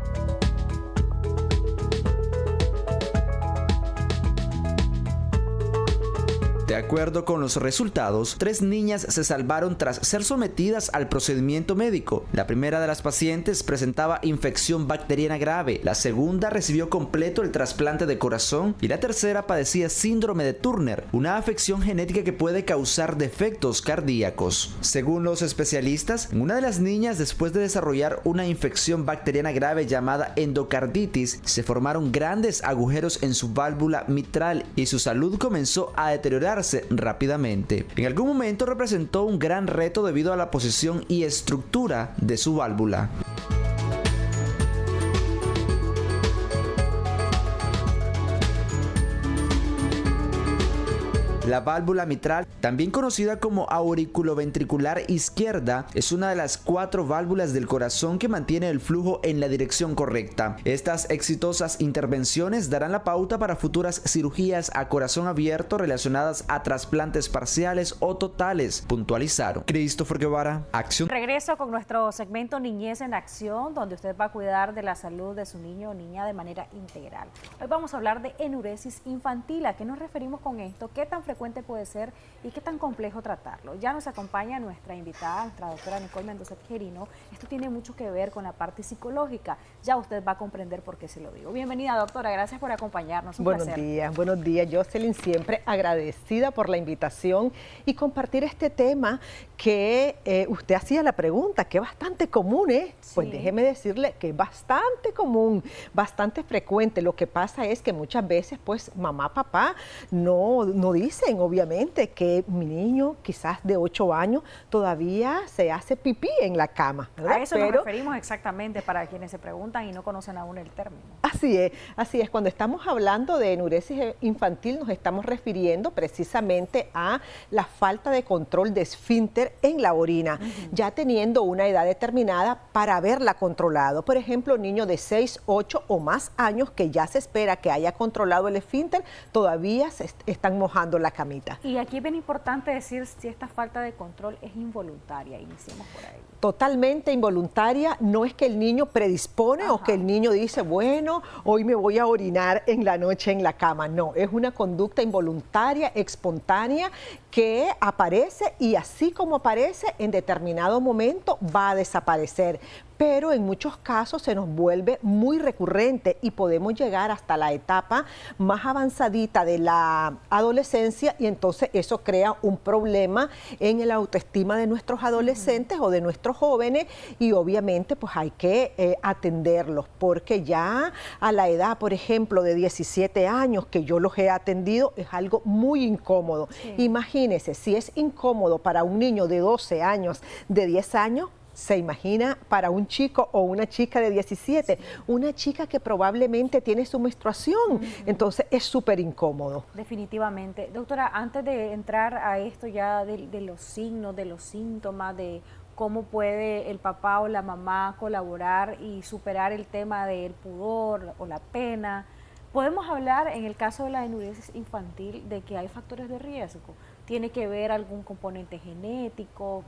De acuerdo con los resultados, 3 niñas se salvaron tras ser sometidas al procedimiento médico. La primera de las pacientes presentaba infección bacteriana grave, la segunda recibió completo el trasplante de corazón y la tercera padecía síndrome de Turner, una afección genética que puede causar defectos cardíacos. Según los especialistas, en una de las niñas, después de desarrollar una infección bacteriana grave llamada endocarditis, se formaron grandes agujeros en su válvula mitral y su salud comenzó a deteriorarse rápidamente. En algún momento representó un gran reto debido a la posición y estructura de su válvula. La válvula mitral, también conocida como auriculoventricular izquierda, es una de las 4 válvulas del corazón que mantiene el flujo en la dirección correcta. Estas exitosas intervenciones darán la pauta para futuras cirugías a corazón abierto relacionadas a trasplantes parciales o totales, puntualizaron. Christopher Guevara, Acción. Regreso con nuestro segmento Niñez en Acción, donde usted va a cuidar de la salud de su niño o niña de manera integral. Hoy vamos a hablar de enuresis infantil. ¿A qué nos referimos con esto? ¿Qué tan frecuente puede ser y qué tan complejo tratarlo? Ya nos acompaña nuestra invitada, nuestra doctora Nicole Mendoza Tijerino. Esto tiene mucho que ver con la parte psicológica. Ya usted va a comprender por qué se lo digo. Bienvenida, doctora. Gracias por acompañarnos. Un placer. Buenos días, Jocelyn. Siempre agradecida por la invitación y compartir este tema que usted hacía la pregunta, que es bastante común, ¿eh? Sí. Pues déjeme decirle que es bastante común, bastante frecuente. Lo que pasa es que muchas veces, pues, mamá, papá no dicen, obviamente, que mi niño, quizás de 8 años, todavía se hace pipí en la cama, ¿verdad? A eso nos referimos exactamente para quienes se preguntan y no conocen aún el término. Así es. Cuando estamos hablando de enuresis infantil, nos estamos refiriendo precisamente a la falta de control de esfínter en la orina, ya teniendo una edad determinada para haberla controlado. Por ejemplo, niños de 6, 8 o más años que ya se espera que haya controlado el esfínter, todavía se están mojando la camita. Y aquí es bien importante decir si esta falta de control es involuntaria, iniciemos por ahí. Totalmente involuntaria, no es que el niño predispone o que el niño dice, bueno, hoy me voy a orinar en la noche en la cama. No, es una conducta involuntaria, espontánea, que aparece y así como aparece, en determinado momento va a desaparecer. Pero en muchos casos se nos vuelve muy recurrente y podemos llegar hasta la etapa más avanzadita de la adolescencia y entonces eso crea un problema en la autoestima de nuestros adolescentes o de nuestros jóvenes y obviamente pues hay que atenderlos porque ya a la edad, por ejemplo, de 17 años que yo los he atendido es algo muy incómodo. Sí. Imagínense, si es incómodo para un niño de 12 años, de 10 años, se imagina para un chico o una chica de 17, una chica que probablemente tiene su menstruación, entonces es súper incómodo. Definitivamente. Doctora, antes de entrar a esto ya de los signos, de los síntomas, de cómo puede el papá o la mamá colaborar y superar el tema del pudor o la pena, podemos hablar en el caso de la enuresis infantil de que hay factores de riesgo. ¿Tiene que ver algún componente genético?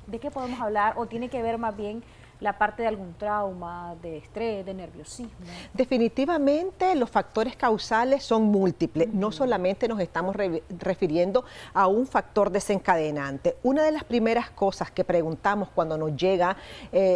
¿De qué podemos hablar? ¿O tiene que ver más bien la parte de algún trauma, de estrés, de nerviosismo? Definitivamente los factores causales son múltiples, no solamente nos estamos refiriendo a un factor desencadenante. Una de las primeras cosas que preguntamos cuando nos llega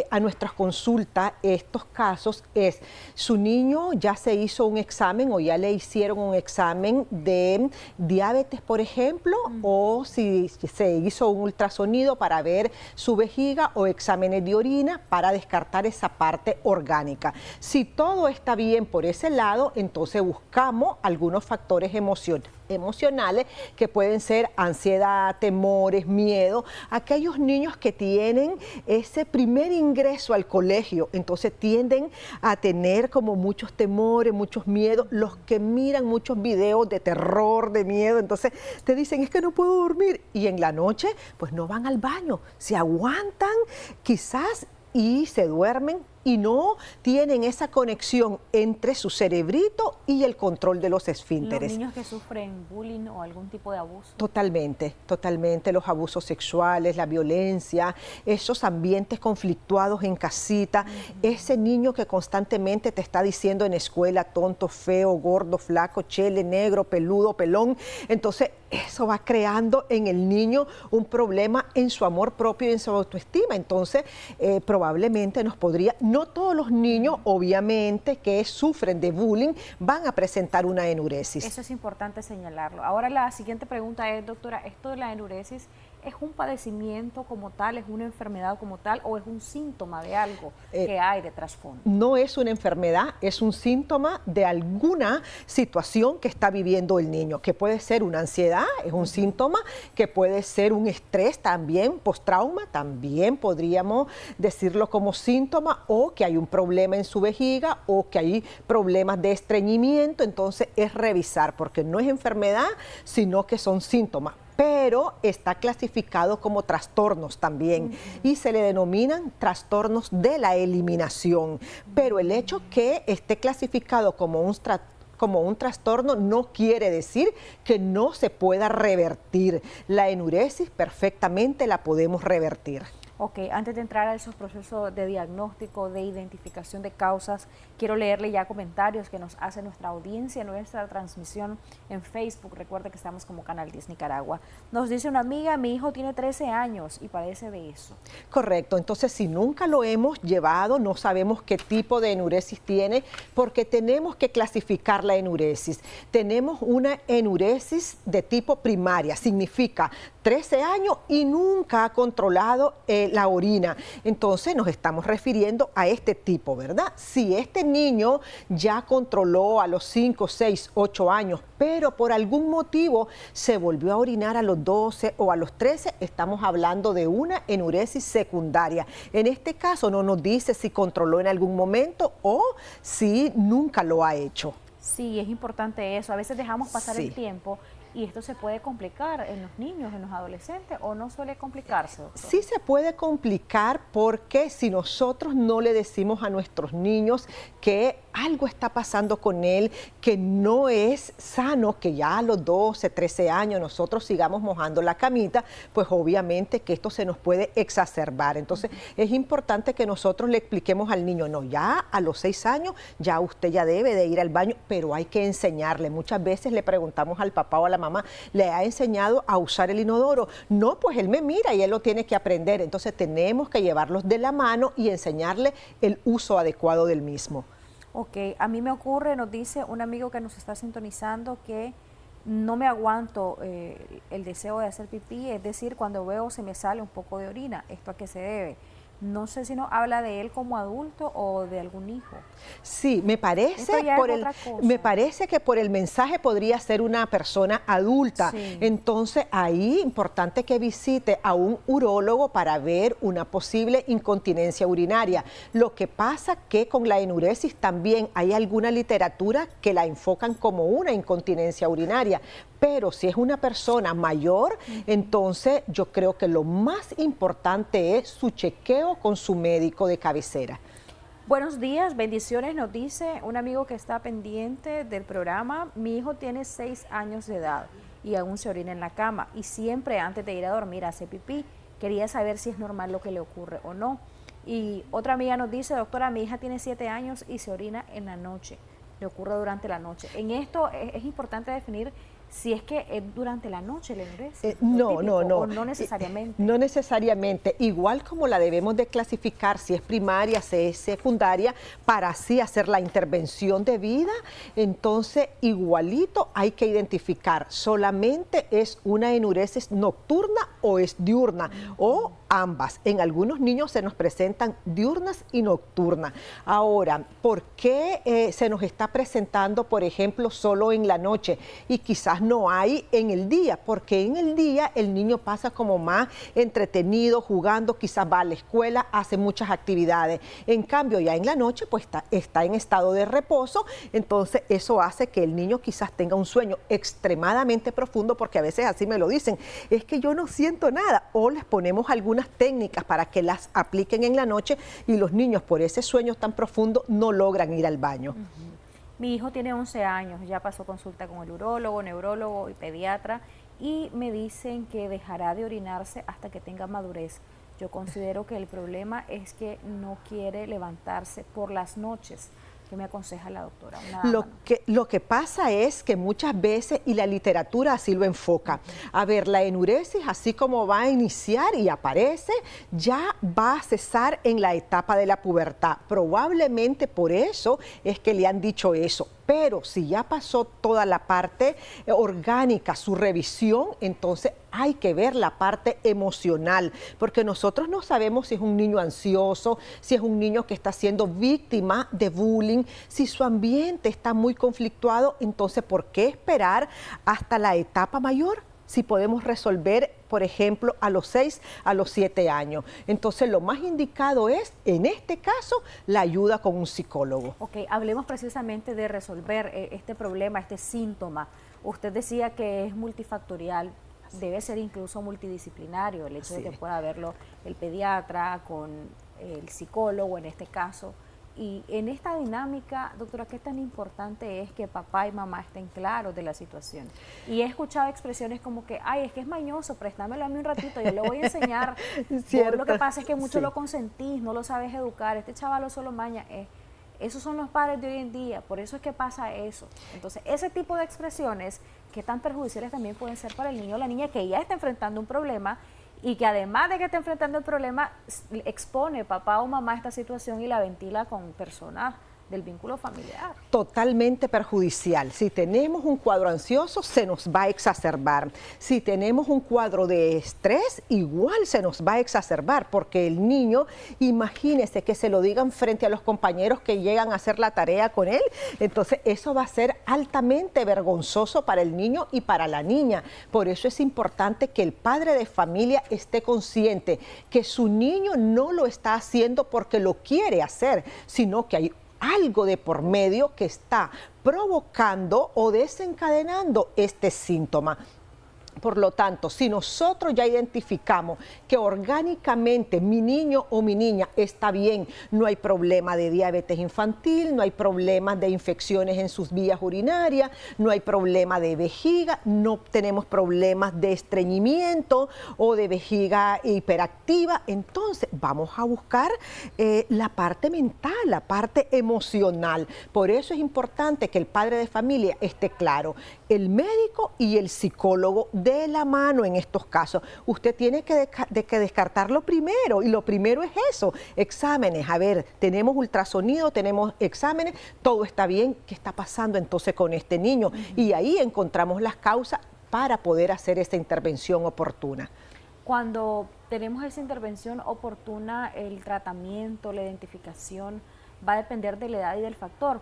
a nuestras consultas estos casos es, ¿su niño ya se hizo un examen o ya le hicieron un examen de diabetes, por ejemplo, o si se hizo un ultrasonido para ver su vejiga o exámenes de orina para descartar esa parte orgánica? Si todo está bien por ese lado, entonces buscamos algunos factores emocionales que pueden ser ansiedad, temores, miedo. Aquellos niños que tienen ese primer ingreso al colegio, entonces tienden a tener como muchos temores, muchos miedos. Los que miran muchos videos de terror, de miedo, entonces te dicen, es que no puedo dormir. Y en la noche, pues no van al baño, se aguantan quizás y se duermen y no tienen esa conexión entre su cerebrito y el control de los esfínteres. ¿Los niños que sufren bullying o algún tipo de abuso? Totalmente, totalmente. Los abusos sexuales, la violencia, esos ambientes conflictuados en casita, ese niño que constantemente te está diciendo en escuela tonto, feo, gordo, flaco, chele, negro, peludo, pelón. Entonces, eso va creando en el niño un problema en su amor propio y en su autoestima. Entonces, probablemente nos podría... No todos los niños, obviamente, que sufren de bullying van a presentar una enuresis. Eso es importante señalarlo. Ahora la siguiente pregunta es, doctora, ¿esto de la enuresis es un padecimiento como tal, es una enfermedad como tal o es un síntoma de algo que hay de trasfondo? No es una enfermedad, es un síntoma de alguna situación que está viviendo el niño, que puede ser una ansiedad, es un síntoma, que puede ser un estrés también, postrauma, también podríamos decirlo como síntoma, o que hay un problema en su vejiga o que hay problemas de estreñimiento. Entonces es revisar, porque no es enfermedad, sino que son síntomas. Pero está clasificado como trastornos también y se le denominan trastornos de la eliminación. Pero el hecho que esté clasificado como un trastorno no quiere decir que no se pueda revertir. La enuresis perfectamente la podemos revertir. Ok, antes de entrar a esos procesos de diagnóstico, de identificación de causas, quiero leerle ya comentarios que nos hace nuestra audiencia, nuestra transmisión en Facebook. Recuerda que estamos como Canal 10 Nicaragua. Nos dice una amiga, mi hijo tiene 13 años y padece de eso. Correcto, entonces si nunca lo hemos llevado, no sabemos qué tipo de enuresis tiene, porque tenemos que clasificar la enuresis. Tenemos una enuresis de tipo primaria, significa 13 años y nunca ha controlado la orina. Entonces nos estamos refiriendo a este tipo, ¿verdad? Si este niño ya controló a los 5, 6, 8 años, pero por algún motivo se volvió a orinar a los 12 o a los 13, estamos hablando de una enuresis secundaria. En este caso no nos dice si controló en algún momento o si nunca lo ha hecho. Sí, es importante eso. A veces dejamos pasar el tiempo y esto se puede complicar en los niños, en los adolescentes, ¿o no suele complicarse, doctor? Sí se puede complicar porque si nosotros no le decimos a nuestros niños que algo está pasando con él que no es sano, que ya a los 12, 13 años nosotros sigamos mojando la camita, pues obviamente que esto se nos puede exacerbar. Entonces es importante que nosotros le expliquemos al niño, no, ya a los 6 años ya usted ya debe de ir al baño, pero hay que enseñarle. Muchas veces le preguntamos al papá o a la mamá, ¿le ha enseñado a usar el inodoro? No, pues él me mira y él lo tiene que aprender. Entonces tenemos que llevarlos de la mano y enseñarle el uso adecuado del mismo. Ok, a mí me ocurre, nos dice un amigo que nos está sintonizando, que no me aguanto el deseo de hacer pipí, es decir, cuando veo se me sale un poco de orina. ¿Esto a qué se debe? No sé si nos habla de él como adulto o de algún hijo. Sí, me parece que por el mensaje podría ser una persona adulta. Sí. Entonces, ahí importante que visite a un urólogo para ver una posible incontinencia urinaria. Lo que pasa que con la enuresis también hay alguna literatura que la enfocan como una incontinencia urinaria. Pero si es una persona mayor, entonces yo creo que lo más importante es su chequeo con su médico de cabecera. Buenos días, bendiciones, nos dice un amigo que está pendiente del programa. Mi hijo tiene 6 años de edad y aún se orina en la cama y siempre antes de ir a dormir hace pipí. Quería saber si es normal lo que le ocurre o no. Y otra amiga nos dice, doctora, mi hija tiene 7 años y se orina en la noche. Le ocurre durante la noche. En esto es importante definir si es que es durante la noche la enuresis. No. O no necesariamente. No necesariamente. Igual como la debemos de clasificar si es primaria, si es secundaria, para así hacer la intervención debida, entonces igualito hay que identificar solamente es una enuresis nocturna o es diurna o ambas. En algunos niños se nos presentan diurnas y nocturnas. Ahora, ¿por qué se nos está presentando, por ejemplo, solo en la noche y quizás no hay en el día? Porque en el día el niño pasa como más entretenido, jugando, quizás va a la escuela, hace muchas actividades. En cambio, ya en la noche pues está en estado de reposo, entonces eso hace que el niño quizás tenga un sueño extremadamente profundo, porque a veces así me lo dicen, es que yo no siento nada, o les ponemos algunas técnicas para que las apliquen en la noche y los niños por ese sueño tan profundo no logran ir al baño. Mi hijo tiene 11 años, ya pasó consulta con el urólogo, neurólogo y pediatra y me dicen que dejará de orinarse hasta que tenga madurez. Yo considero que el problema es que no quiere levantarse por las noches. ¿Qué me aconseja la doctora? Lo que pasa es que muchas veces, y la literatura así lo enfoca, a ver, la enuresis así como va a iniciar y aparece, ya va a cesar en la etapa de la pubertad. Probablemente por eso es que le han dicho eso. Pero si ya pasó toda la parte orgánica, su revisión, entonces hay que ver la parte emocional, porque nosotros no sabemos si es un niño ansioso, si es un niño que está siendo víctima de bullying, si su ambiente está muy conflictuado, entonces ¿por qué esperar hasta la etapa mayor? Si podemos resolver, por ejemplo, a los 6, a los 7 años. Entonces, lo más indicado es, en este caso, la ayuda con un psicólogo. Ok, hablemos precisamente de resolver este problema, este síntoma. Usted decía que es multifactorial, debe ser incluso multidisciplinario, el hecho de que pueda verlo el pediatra con el psicólogo en este caso. Y en esta dinámica, doctora, ¿qué tan importante es que papá y mamá estén claros de la situación? Y he escuchado expresiones como que, ay, es que es mañoso, préstamelo a mí un ratito, yo le voy a enseñar. Lo que pasa es que mucho lo consentís, no lo sabes educar, este chaval solo maña. Esos son los padres de hoy en día, por eso es que pasa eso. Entonces, ese tipo de expresiones que tan perjudiciales también pueden ser para el niño o la niña que ya está enfrentando un problema y que además de que está enfrentando el problema, expone papá o mamá a esta situación y la ventila con personas del vínculo familiar. Totalmente perjudicial. Si tenemos un cuadro ansioso, se nos va a exacerbar. Si tenemos un cuadro de estrés, igual se nos va a exacerbar, porque el niño, imagínese que se lo digan frente a los compañeros que llegan a hacer la tarea con él, entonces eso va a ser altamente vergonzoso para el niño y para la niña. Por eso es importante que el padre de familia esté consciente que su niño no lo está haciendo porque lo quiere hacer, sino que hay algo de por medio que está provocando o desencadenando este síntoma. Por lo tanto, si nosotros ya identificamos que orgánicamente mi niño o mi niña está bien, no hay problema de diabetes infantil, no hay problemas de infecciones en sus vías urinarias, no hay problema de vejiga, no tenemos problemas de estreñimiento o de vejiga hiperactiva, entonces vamos a buscar la parte mental, la parte emocional. Por eso es importante que el padre de familia esté claro, el médico y el psicólogo de la mano en estos casos. Usted tiene que descartarlo primero, y lo primero es eso, exámenes. A ver, tenemos ultrasonido, tenemos exámenes, todo está bien, ¿qué está pasando entonces con este niño? Y ahí encontramos las causas para poder hacer esa intervención oportuna. Cuando tenemos esa intervención oportuna, el tratamiento, la identificación, va a depender de la edad y del factor.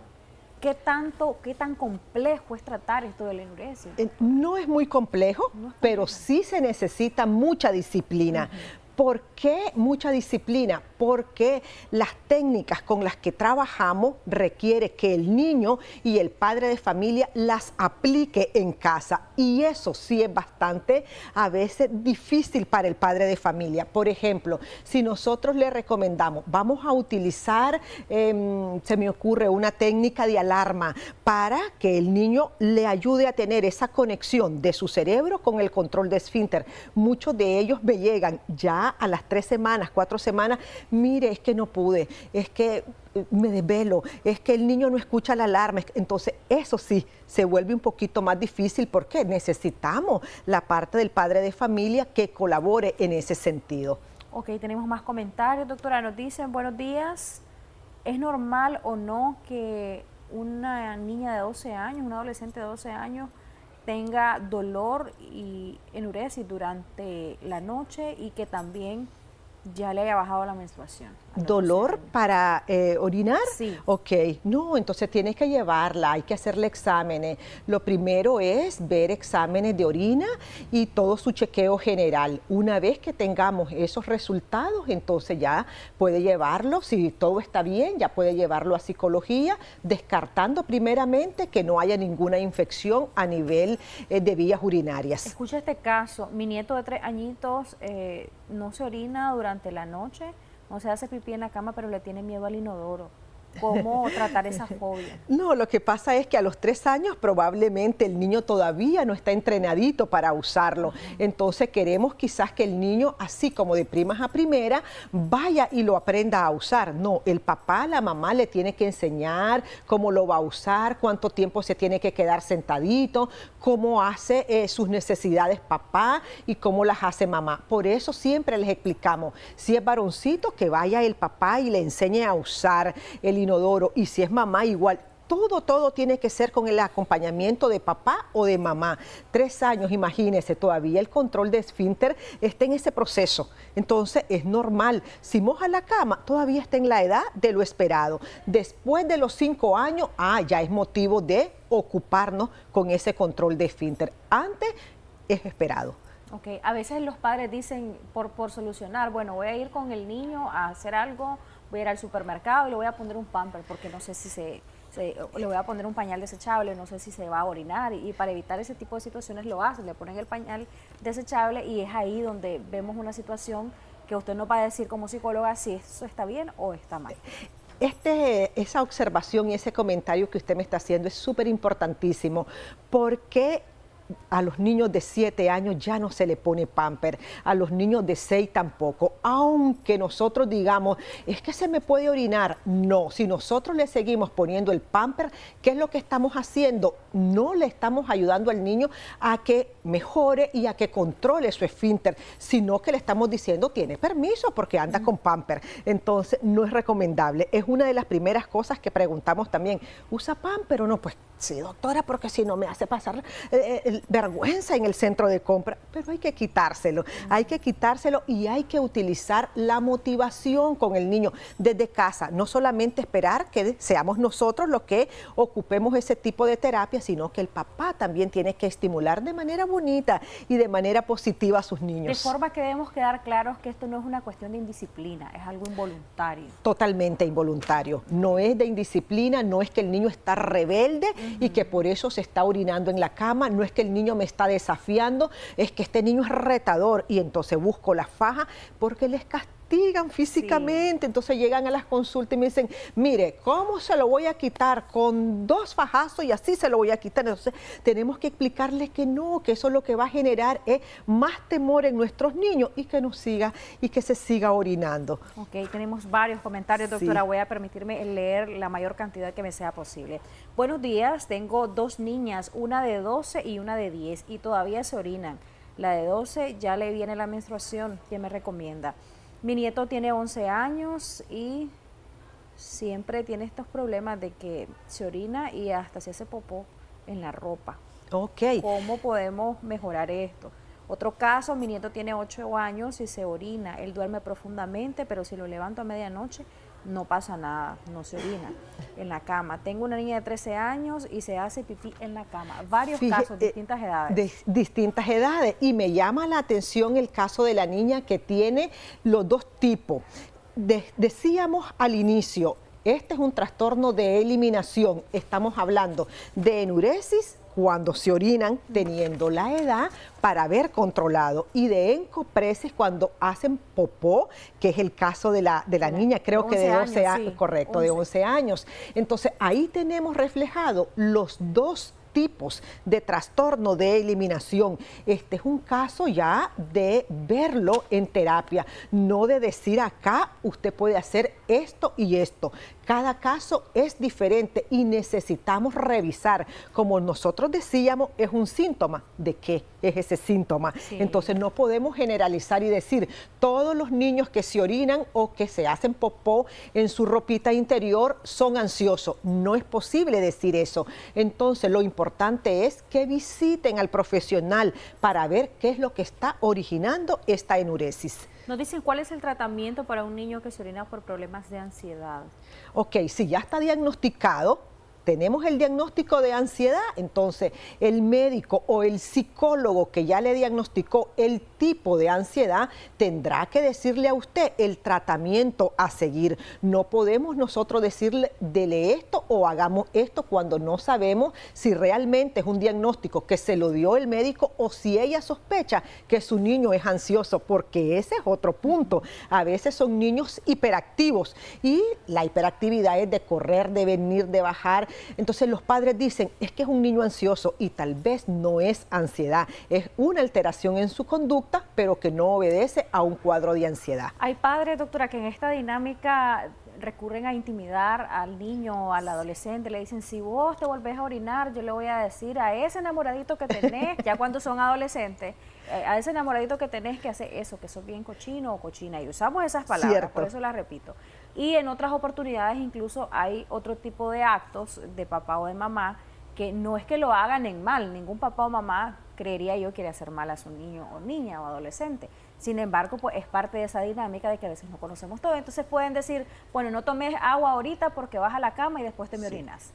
¿Qué tan complejo es tratar esto de la enuresis? No es muy complejo, pero sí se necesita mucha disciplina. ¿Por qué mucha disciplina? Porque las técnicas con las que trabajamos requiere que el niño y el padre de familia las aplique en casa. Y eso sí es bastante, a veces, difícil para el padre de familia. Por ejemplo, si nosotros le recomendamos, vamos a utilizar, se me ocurre, una técnica de alarma para que el niño le ayude a tener esa conexión de su cerebro con el control de esfínter. Muchos de ellos me llegan ya a las 3 semanas, 4 semanas, mire, es que no pude, es que me desvelo, es que el niño no escucha la alarma. Entonces, eso sí, se vuelve un poquito más difícil porque necesitamos la parte del padre de familia que colabore en ese sentido. Ok, tenemos más comentarios, doctora. Nos dicen, buenos días, ¿es normal o no que una niña de 12 años, un adolescente de 12 años, tenga dolor y enuresis durante la noche y que también ya le haya bajado la menstruación? ¿Dolor para orinar? Sí. Ok, no, entonces tienes que llevarla, hay que hacerle exámenes. Lo primero es ver exámenes de orina y todo su chequeo general. Una vez que tengamos esos resultados, entonces ya puede llevarlo, si todo está bien, ya puede llevarlo a psicología, descartando primeramente que no haya ninguna infección a nivel de vías urinarias. Escucha este caso, mi nieto de 3 añitos no se orina durante la noche, no se hace pipí en la cama, pero le tiene miedo al inodoro. ¿Cómo tratar esa fobia? No, lo que pasa es que a los 3 años probablemente el niño todavía no está entrenadito para usarlo. Entonces queremos quizás que el niño, así como de primas a primera, vaya y lo aprenda a usar. No, el papá, la mamá le tiene que enseñar cómo lo va a usar, cuánto tiempo se tiene que quedar sentadito, cómo hace sus necesidades papá y cómo las hace mamá. Por eso siempre les explicamos, si es varoncito, que vaya el papá y le enseñe a usar el inodoro, y si es mamá igual. Todo tiene que ser con el acompañamiento de papá o de mamá. 3 años, imagínense, todavía el control de esfínter está en ese proceso. Entonces es normal. Si moja la cama, todavía está en la edad de lo esperado. Después de los 5 años, ya es motivo de ocuparnos con ese control de esfínter. Antes es esperado. Ok, a veces los padres dicen por solucionar, bueno, voy a ir con el niño a hacer algo, voy a ir al supermercado y le voy a poner un pamper porque no sé si le voy a poner un pañal desechable, no sé si se va a orinar, y para evitar ese tipo de situaciones lo hacen, le ponen el pañal desechable, y es ahí donde vemos una situación que usted nos va a decir como psicóloga si eso está bien o está mal. Esa observación y ese comentario que usted me está haciendo es súper importantísimo, porque a los niños de 7 años ya no se le pone pamper, a los niños de 6 tampoco, aunque nosotros digamos, es que se me puede orinar. No, si nosotros le seguimos poniendo el pamper, ¿qué es lo que estamos haciendo? No le estamos ayudando al niño a que mejore y a que controle su esfínter, sino que le estamos diciendo, tiene permiso porque anda con pamper. Entonces no es recomendable. Es una de las primeras cosas que preguntamos también, ¿usa pamper o no? Pues sí, doctora, porque si no me hace pasar vergüenza en el centro de compra. Pero hay que quitárselo y hay que utilizar la motivación con el niño desde casa. No solamente esperar que seamos nosotros los que ocupemos ese tipo de terapia, sino que el papá también tiene que estimular de manera bonita y de manera positiva a sus niños. De forma que debemos quedar claros que esto no es una cuestión de indisciplina, es algo involuntario. Totalmente involuntario. No es de indisciplina, no es que el niño está rebelde y que por eso se está orinando en la cama. No es que el niño me está desafiando, es que este niño es retador y entonces busco la faja porque les castigan físicamente. Entonces llegan a las consultas y me dicen, mire, ¿cómo se lo voy a quitar? Con 2 fajazos y así se lo voy a quitar. Entonces tenemos que explicarles que no, que eso lo que va a generar es más temor en nuestros niños y que se siga orinando. Ok, tenemos varios comentarios, doctora. Voy a permitirme leer la mayor cantidad que me sea posible. Buenos días, tengo 2 niñas, una de 12 y una de 10 y todavía se orinan. La de 12 ya le viene la menstruación, ¿quién me recomienda? Mi nieto tiene 11 años y siempre tiene estos problemas de que se orina y hasta se hace popó en la ropa. Ok. ¿Cómo podemos mejorar esto? Otro caso, mi nieto tiene 8 años y se orina. Él duerme profundamente, pero si lo levanto a medianoche no pasa nada, no se orina en la cama. Tengo una niña de 13 años y se hace pipí en la cama. Varios casos, distintas edades. De distintas edades. Y me llama la atención el caso de la niña que tiene los 2 tipos. Decíamos al inicio, este es un trastorno de eliminación. Estamos hablando de enuresis cuando se orinan teniendo la edad para haber controlado y de encopresis cuando hacen popó, que es el caso de la niña, creo que de 12 años, correcto, 11. De 11 años. Entonces ahí tenemos reflejado los 2 tipos de trastorno de eliminación. Este es un caso ya de verlo en terapia, no de decir acá usted puede hacer esto y esto. Cada caso es diferente y necesitamos revisar. Como nosotros decíamos, es un síntoma. ¿De qué es ese síntoma? Entonces no podemos generalizar y decir todos los niños que se orinan o que se hacen popó en su ropita interior son ansiosos. No es posible decir eso. Entonces lo importante es que visiten al profesional para ver qué es lo que está originando esta enuresis. Nos dicen cuál es el tratamiento para un niño que se orina por problemas de ansiedad. Ok, si ya está diagnosticado, tenemos el diagnóstico de ansiedad, entonces el médico o el psicólogo que ya le diagnosticó el tipo de ansiedad tendrá que decirle a usted el tratamiento a seguir. No podemos nosotros decirle dele esto o hagamos esto cuando no sabemos si realmente es un diagnóstico que se lo dio el médico o si ella sospecha que su niño es ansioso, porque ese es otro punto. A veces son niños hiperactivos y la hiperactividad es de correr, de venir, de bajar. Entonces los padres dicen, es que es un niño ansioso y tal vez no es ansiedad, es una alteración en su conducta, pero que no obedece a un cuadro de ansiedad. Hay padres, doctora, que en esta dinámica recurren a intimidar al niño o al adolescente, le dicen, si vos te volvés a orinar, yo le voy a decir a ese enamoradito que tenés, ya cuando son adolescentes, a ese enamoradito que tenés que hace eso, que sos bien cochino o cochina, y usamos esas palabras, cierto, por eso las repito. Y en otras oportunidades incluso hay otro tipo de actos de papá o de mamá que no es que lo hagan en mal, ningún papá o mamá creería yo quiere hacer mal a su niño o niña o adolescente. Sin embargo, pues es parte de esa dinámica de que a veces no conocemos todo. Entonces pueden decir, bueno, no tomes agua ahorita porque vas a la cama y después te me orinas.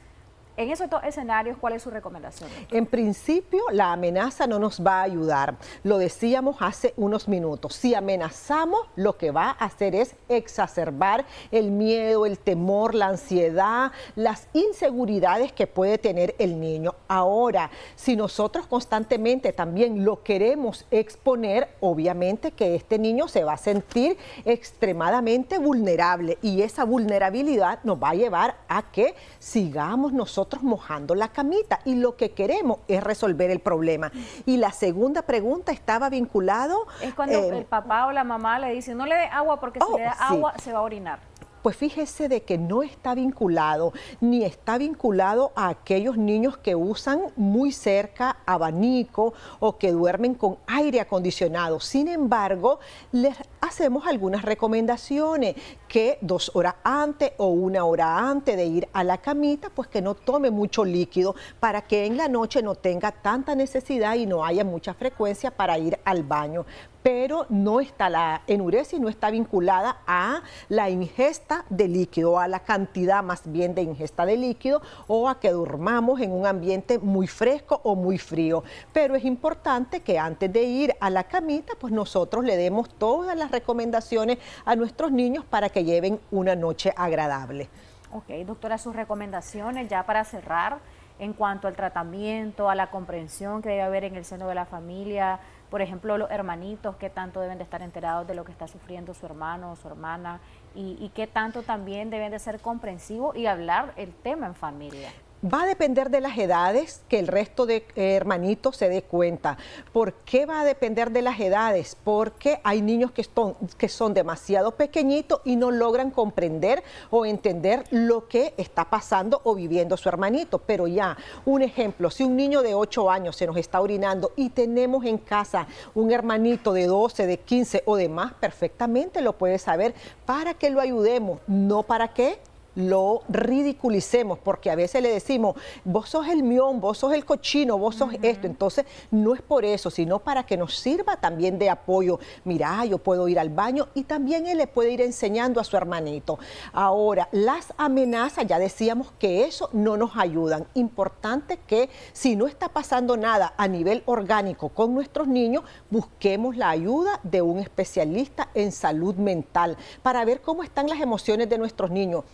En esos 2 escenarios, ¿cuál es su recomendación? En principio, la amenaza no nos va a ayudar. Lo decíamos hace unos minutos. Si amenazamos, lo que va a hacer es exacerbar el miedo, el temor, la ansiedad, las inseguridades que puede tener el niño. Ahora, si nosotros constantemente también lo queremos exponer, obviamente que este niño se va a sentir extremadamente vulnerable y esa vulnerabilidad nos va a llevar a que sigamos nosotros mojando la camita y lo que queremos es resolver el problema. Y la segunda pregunta estaba vinculado... Es cuando el papá o la mamá le dicen, no le dé agua porque si le da agua se va a orinar. Pues fíjese de que no está vinculado, ni está vinculado a aquellos niños que usan muy cerca abanico o que duermen con aire acondicionado. Sin embargo, les hacemos algunas recomendaciones, que 2 horas antes o 1 hora antes de ir a la camita, pues que no tome mucho líquido para que en la noche no tenga tanta necesidad y no haya mucha frecuencia para ir al baño. Pero no está, la enuresis no está vinculada a la ingesta de líquido, a la cantidad más bien de ingesta de líquido o a que durmamos en un ambiente muy fresco o muy frío. Pero es importante que antes de ir a la camita, pues nosotros le demos todas las recomendaciones a nuestros niños para que lleven una noche agradable. Ok, doctora, sus recomendaciones ya para cerrar. en cuanto al tratamiento, a la comprensión que debe haber en el seno de la familia? Por ejemplo, los hermanitos, ¿qué tanto deben de estar enterados de lo que está sufriendo su hermano o su hermana? Y qué tanto también deben de ser comprensivos y hablar el tema en familia. Va a depender de las edades que el resto de hermanitos se dé cuenta. ¿Por qué va a depender de las edades? Porque hay niños que son demasiado pequeñitos y no logran comprender o entender lo que está pasando o viviendo su hermanito. Pero ya, un ejemplo, si un niño de 8 años se nos está orinando y tenemos en casa un hermanito de 12, de 15 o de más, perfectamente lo puede saber para que lo ayudemos, no para que lo ridiculicemos, porque a veces le decimos, vos sos el mión, vos sos el cochino, vos sos esto. Entonces, no es por eso, sino para que nos sirva también de apoyo. Mira, yo puedo ir al baño, y también él le puede ir enseñando a su hermanito. Ahora, las amenazas, ya decíamos que eso no nos ayudan. Importante que si no está pasando nada a nivel orgánico con nuestros niños, busquemos la ayuda de un especialista en salud mental para ver cómo están las emociones de nuestros niños.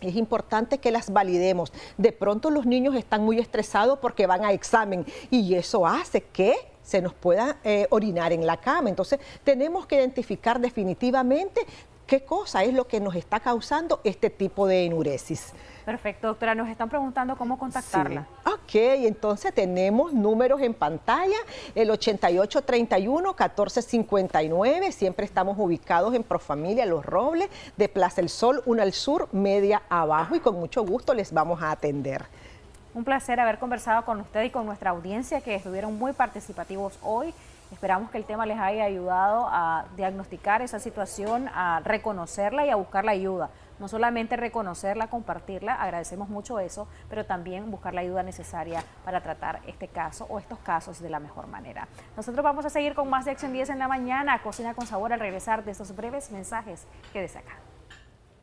Es importante que las validemos. De pronto los niños están muy estresados porque van a examen y eso hace que se nos pueda orinar en la cama. Entonces tenemos que identificar definitivamente qué cosa es lo que nos está causando este tipo de enuresis. Perfecto, doctora. Nos están preguntando cómo contactarla. Sí. Ok, entonces tenemos números en pantalla, el 8831-1459. Siempre estamos ubicados en Profamilia Los Robles, de Plaza El Sol, 1 al sur, media abajo, y con mucho gusto les vamos a atender. Un placer haber conversado con usted y con nuestra audiencia, que estuvieron muy participativos hoy. Esperamos que el tema les haya ayudado a diagnosticar esa situación, a reconocerla y a buscar la ayuda. No solamente reconocerla, compartirla, agradecemos mucho eso, pero también buscar la ayuda necesaria para tratar este caso o estos casos de la mejor manera. Nosotros vamos a seguir con más de Acción 10 en la mañana, Cocina con Sabor, al regresar de estos breves mensajes. Quédese acá.